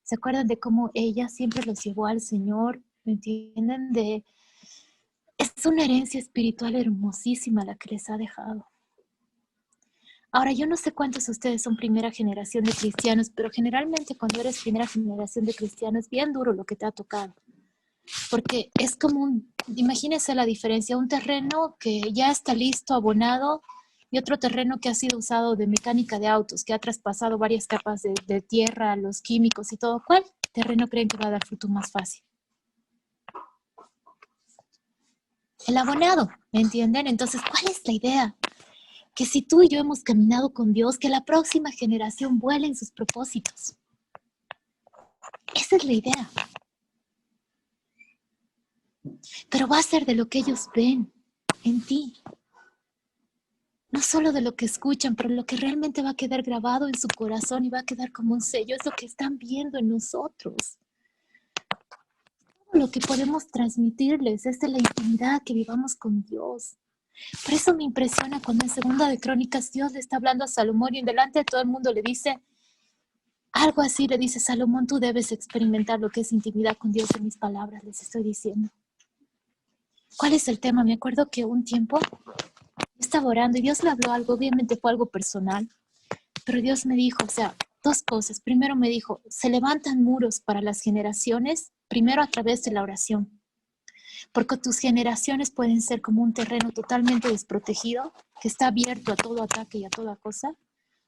S1: ¿se acuerdan de cómo ella siempre los llevó al Señor? ¿Me entienden? Es una herencia espiritual hermosísima la que les ha dejado. Ahora, yo no sé cuántos de ustedes son primera generación de cristianos, pero generalmente cuando eres primera generación de cristianos, es bien duro lo que te ha tocado. Porque es como imagínense la diferencia, un terreno que ya está listo, abonado, y otro terreno que ha sido usado de mecánica de autos, que ha traspasado varias capas de tierra, los químicos y todo. ¿Cuál terreno creen que va a dar fruto más fácil? El abonado, ¿me entienden? Entonces, ¿cuál es la idea? Que si tú y yo hemos caminado con Dios, que la próxima generación vuele en sus propósitos. Esa es la idea. Pero va a ser de lo que ellos ven en ti. No solo de lo que escuchan, pero lo que realmente va a quedar grabado en su corazón y va a quedar como un sello. Es lo que están viendo en nosotros. Todo lo que podemos transmitirles es de la intimidad que vivamos con Dios. Por eso me impresiona cuando en Segunda de Crónicas Dios le está hablando a Salomón y en delante de todo el mundo le dice algo así, le dice: Salomón, tú debes experimentar lo que es intimidad con Dios en mis palabras, les estoy diciendo. ¿Cuál es el tema? Me acuerdo que un tiempo estaba orando y Dios le habló algo, obviamente fue algo personal, pero Dios me dijo, o sea, dos cosas. Primero me dijo, se levantan muros para las generaciones, primero a través de la oración. Porque tus generaciones pueden ser como un terreno totalmente desprotegido, que está abierto a todo ataque y a toda cosa,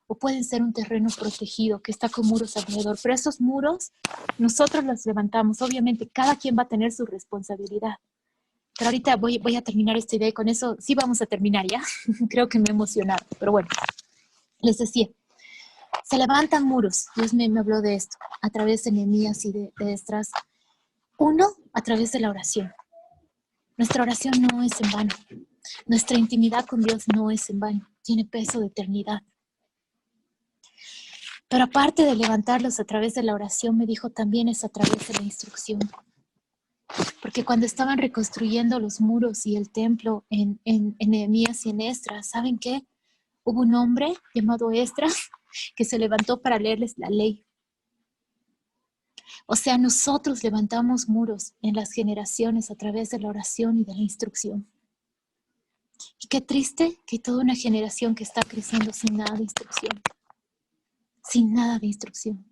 S1: o pueden ser un terreno protegido, que está con muros alrededor. Pero esos muros, nosotros los levantamos. Obviamente, cada quien va a tener su responsabilidad. Pero ahorita voy a terminar esta idea y con eso sí vamos a terminar, ¿ya? Creo que me he emocionado. Pero bueno, les decía, se levantan muros. Dios me habló de esto a través de Nehemías y de Esdras. Uno, a través de la oración. Nuestra oración no es en vano. Nuestra intimidad con Dios no es en vano. Tiene peso de eternidad. Pero aparte de levantarlos a través de la oración, me dijo también es a través de la instrucción. Porque cuando estaban reconstruyendo los muros y el templo en Nehemías y en Esdras, ¿saben qué? Hubo un hombre llamado Esdras que se levantó para leerles la ley. O sea, nosotros levantamos muros en las generaciones a través de la oración y de la instrucción. Y qué triste que hay toda una generación que está creciendo sin nada de instrucción. Sin nada de instrucción.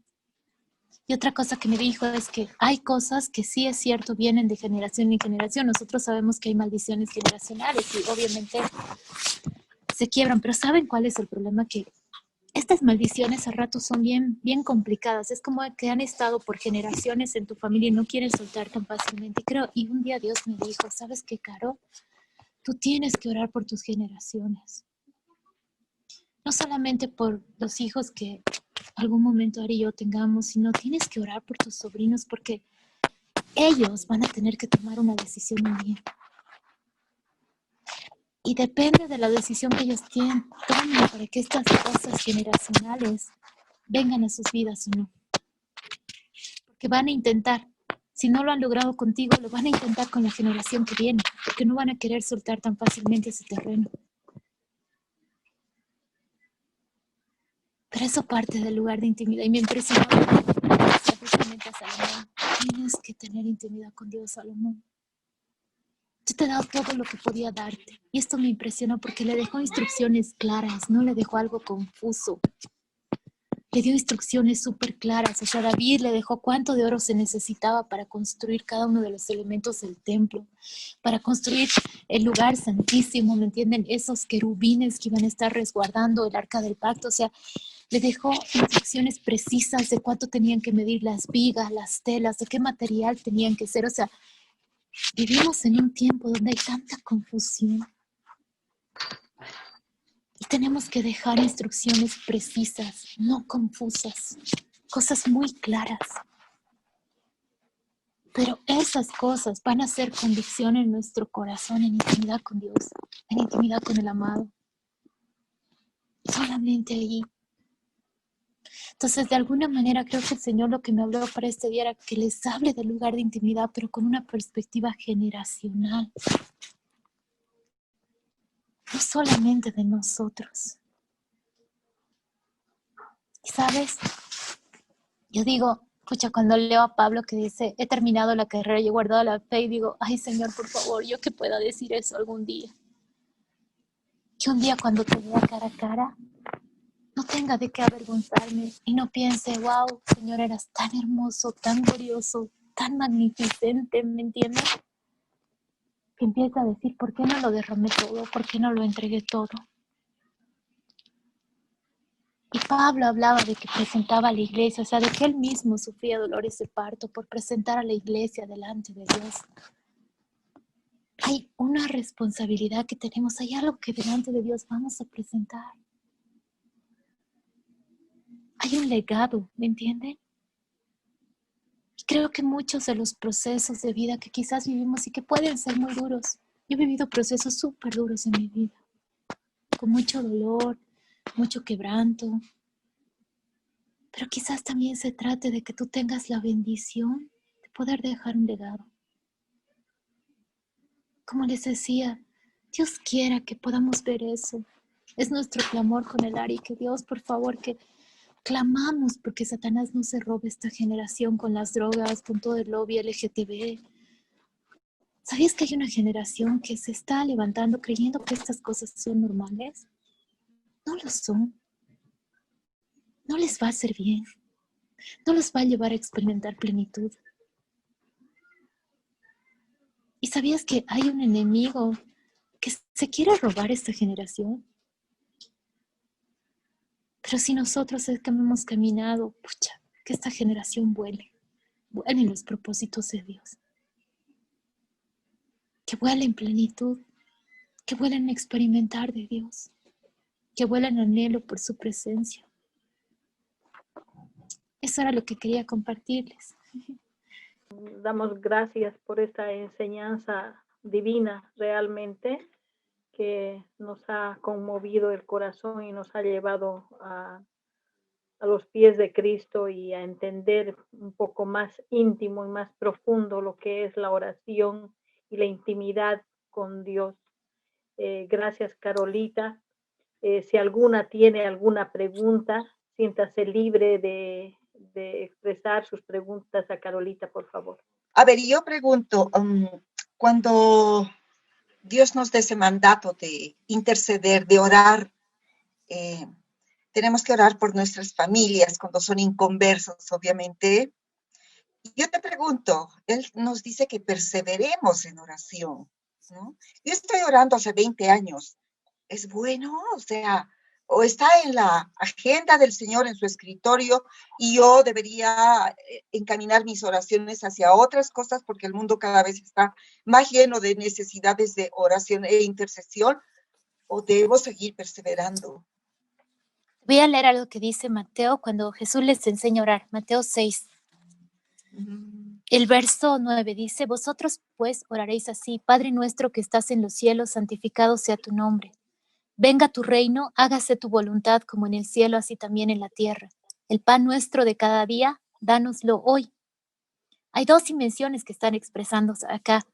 S1: Y otra cosa que me dijo es que hay cosas que sí es cierto, vienen de generación en generación. Nosotros sabemos que hay maldiciones generacionales y obviamente se quiebran, pero ¿saben cuál es el problema? Que estas maldiciones a ratos son bien complicadas. Es como que han estado por generaciones en tu familia y no quieren soltar tan fácilmente. Y un día Dios me dijo, ¿sabes qué, Caro? Tú tienes que orar por tus generaciones. No solamente por los hijos que algún momento Ari y yo tengamos, sino tienes que orar por tus sobrinos porque ellos van a tener que tomar una decisión un día. Y depende de la decisión que ellos tomen para que estas cosas generacionales vengan a sus vidas o no. Porque van a intentar, si no lo han logrado contigo, lo van a intentar con la generación que viene, porque no van a querer soltar tan fácilmente ese terreno. Pero eso parte del lugar de intimidad y me impresionó justamente a Salomón. Tienes que tener intimidad con Dios, Salomón. Yo te he dado todo lo que podía darte. Y esto me impresionó porque le dejó instrucciones claras, no le dejó algo confuso. Le dio instrucciones súper claras. O sea, David le dejó cuánto de oro se necesitaba para construir cada uno de los elementos del templo, para construir el lugar santísimo, ¿me entienden? Esos querubines que iban a estar resguardando el arca del pacto. O sea, le dejó instrucciones precisas de cuánto tenían que medir las vigas, las telas, de qué material tenían que ser. O sea, vivimos en un tiempo donde hay tanta confusión. Y tenemos que dejar instrucciones precisas, no confusas, cosas muy claras. Pero esas cosas van a ser convicción en nuestro corazón, en intimidad con Dios, en intimidad con el amado. Solamente allí. Entonces, de alguna manera, creo que el Señor lo que me habló para este día era que les hable del lugar de intimidad, pero con una perspectiva generacional. No solamente de nosotros. ¿Y sabes? Yo digo, pucha, cuando leo a Pablo que dice, he terminado la carrera y he guardado la fe, y digo, ay, Señor, por favor, yo que pueda decir eso algún día. Que un día cuando te vea cara a cara, tenga de qué avergonzarme y no piense, wow, Señor, eras tan hermoso, tan glorioso, tan magnificente, ¿me entiendes? Que empieza a decir, ¿por qué no lo derramé todo? ¿Por qué no lo entregué todo? Y Pablo hablaba de que presentaba a la iglesia, o sea, de que él mismo sufría dolores de parto por presentar a la iglesia delante de Dios. Hay una responsabilidad que tenemos, hay algo que delante de Dios vamos a presentar. Hay un legado, ¿me entienden? Y creo que muchos de los procesos de vida que quizás vivimos y que pueden ser muy duros, yo he vivido procesos súper duros en mi vida, con mucho dolor, mucho quebranto, pero quizás también se trate de que tú tengas la bendición de poder dejar un legado. Como les decía, Dios quiera que podamos ver eso. Es nuestro clamor con el Ari, que Dios, por favor, que clamamos porque Satanás no se robe esta generación con las drogas, con todo el lobby LGTB. ¿Sabías que hay una generación que se está levantando creyendo que estas cosas son normales? No lo son. No les va a hacer bien. No los va a llevar a experimentar plenitud. ¿Y sabías que hay un enemigo que se quiere robar esta generación? Pero si nosotros es que hemos caminado, pucha, que esta generación vuelen los propósitos de Dios. Que vuelen en plenitud, que vuelen a experimentar de Dios, que vuelen anhelo por su presencia. Eso era lo que quería compartirles.
S6: Damos gracias por esta enseñanza divina realmente que nos ha conmovido el corazón y nos ha llevado a los pies de Cristo y a entender un poco más íntimo y más profundo lo que es la oración y la intimidad con Dios. Gracias, Carolita. Si alguna tiene alguna pregunta, siéntase libre de expresar sus preguntas a Carolita, por favor.
S3: A ver, y yo pregunto, cuando Dios nos dé ese mandato de interceder, de orar, tenemos que orar por nuestras familias cuando son inconversos, obviamente. Yo te pregunto, Él nos dice que perseveremos en oración, ¿no? Yo estoy orando hace 20 años. ¿Es bueno? O sea, o está en la agenda del Señor, en su escritorio, y yo debería encaminar mis oraciones hacia otras cosas porque el mundo cada vez está más lleno de necesidades de oración e intercesión, o debo seguir perseverando.
S1: Voy a leer algo que dice Mateo cuando Jesús les enseña a orar. Mateo 6. El verso 9 dice, vosotros pues oraréis así, Padre nuestro que estás en los cielos, santificado sea tu nombre. Venga tu reino, hágase tu voluntad como en el cielo, así también en la tierra. El pan nuestro de cada día, dánoslo hoy. Hay dos dimensiones que están expresándose acá.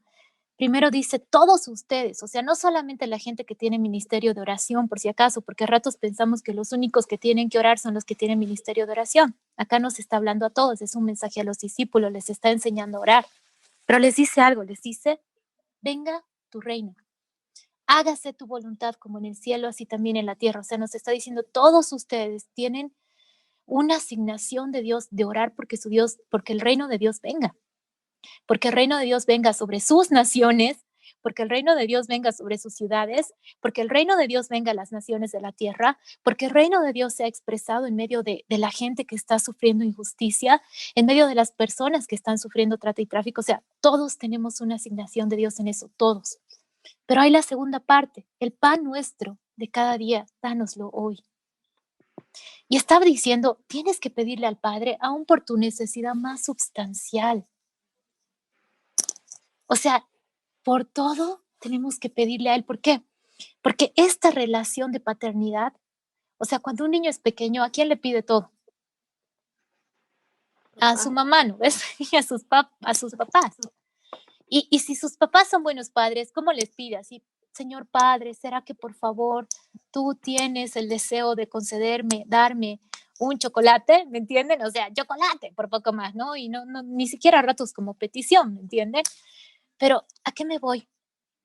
S1: Primero dice todos ustedes, o sea, no solamente la gente que tiene ministerio de oración, por si acaso, porque a ratos pensamos que los únicos que tienen que orar son los que tienen ministerio de oración. Acá nos está hablando a todos, es un mensaje a los discípulos, les está enseñando a orar. Pero les dice algo, les dice, venga tu reino. Hágase tu voluntad como en el cielo, así también en la tierra. O sea, nos está diciendo, todos ustedes tienen una asignación de Dios de orar porque el reino de Dios venga. Porque el reino de Dios venga sobre sus naciones, porque el reino de Dios venga sobre sus ciudades, porque el reino de Dios venga a las naciones de la tierra, porque el reino de Dios se ha expresado en medio de la gente que está sufriendo injusticia, en medio de las personas que están sufriendo trata y tráfico. O sea, todos tenemos una asignación de Dios en eso, todos. Pero hay la segunda parte, el pan nuestro de cada día, dánoslo hoy. Y estaba diciendo, tienes que pedirle al Padre aún por tu necesidad más substancial. O sea, por todo tenemos que pedirle a Él. ¿Por qué? Porque esta relación de paternidad, o sea, cuando un niño es pequeño, ¿a quién le pide todo? A su mamá, ¿no ves? Y a sus papás. Y si sus papás son buenos padres, ¿cómo les pide? Así, Señor Padre, ¿será que por favor tú tienes el deseo de concederme, darme un chocolate? ¿Me entienden? O sea, chocolate, por poco más, ¿no? Y no ni siquiera a ratos como petición, ¿me entienden? Pero, ¿a qué me voy?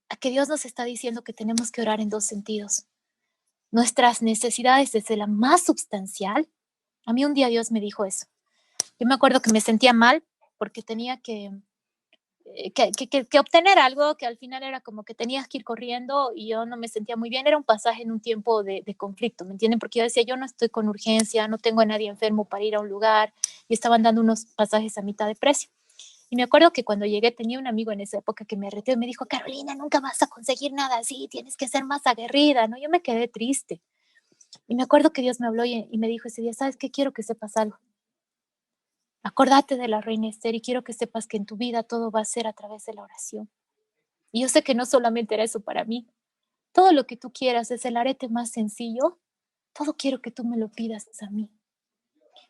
S1: A que Dios nos está diciendo que tenemos que orar en dos sentidos. nuestras necesidades desde la más substancial. A mí un día Dios me dijo eso. Yo me acuerdo que me sentía mal porque tenía que obtener algo que al final era como que tenías que ir corriendo y yo no me sentía muy bien. Era un pasaje en un tiempo de conflicto, ¿me entienden? Porque yo decía, yo no estoy con urgencia, no tengo a nadie enfermo para ir a un lugar y estaban dando unos pasajes a mitad de precio. Y me acuerdo que cuando llegué tenía un amigo en esa época que me retó y me dijo, Carolina, nunca vas a conseguir nada así, tienes que ser más aguerrida, ¿no? Yo me quedé triste. Y me acuerdo que Dios me habló y me dijo ese día, ¿sabes qué? Quiero que sepas algo. Acordate de la reina Esther y quiero que sepas que en tu vida todo va a ser a través de la oración. Y yo sé que no solamente era eso para mí. Todo lo que tú quieras es el arete más sencillo. Todo quiero que tú me lo pidas a mí.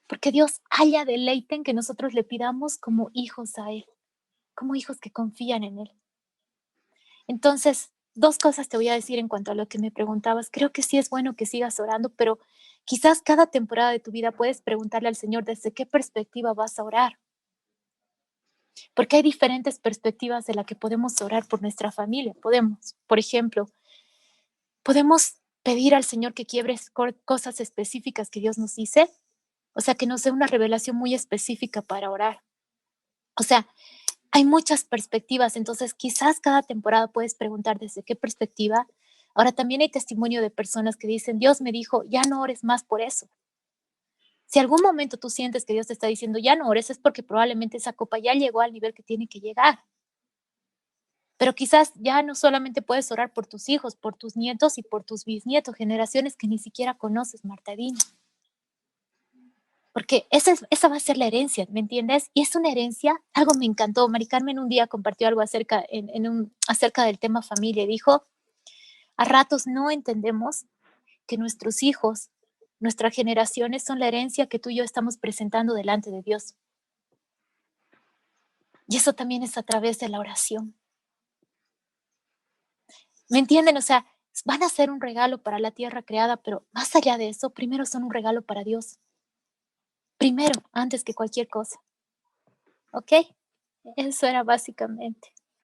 S1: Porque Dios halla deleite en que nosotros le pidamos como hijos a Él, como hijos que confían en Él. Entonces, dos cosas te voy a decir en cuanto a lo que me preguntabas. Creo que sí es bueno que sigas orando, pero quizás cada temporada de tu vida puedes preguntarle al Señor desde qué perspectiva vas a orar. Porque hay diferentes perspectivas de la que podemos orar por nuestra familia. Podemos, por ejemplo, podemos pedir al Señor que quiebres cosas específicas que Dios nos dice. O sea, que nos dé una revelación muy específica para orar. O sea, hay muchas perspectivas, entonces quizás cada temporada puedes preguntar desde qué perspectiva. Ahora también hay testimonio de personas que dicen, Dios me dijo, ya no ores más por eso. Si algún momento tú sientes que Dios te está diciendo, ya no ores, es porque probablemente esa copa ya llegó al nivel que tiene que llegar. Pero quizás ya no solamente puedes orar por tus hijos, por tus nietos y por tus bisnietos, generaciones que ni siquiera conoces, Marta Dina. Porque esa va a ser la herencia, ¿me entiendes? Y es una herencia, algo me encantó. Mari Carmen un día compartió algo acerca del tema familia y dijo, a ratos no entendemos que nuestros hijos, nuestras generaciones son la herencia que tú y yo estamos presentando delante de Dios. Y eso también es a través de la oración. ¿Me entienden? O sea, van a ser un regalo para la tierra creada, pero más allá de eso, primero son un regalo para Dios. Primero, antes que cualquier cosa. ¿Ok? Eso era básicamente.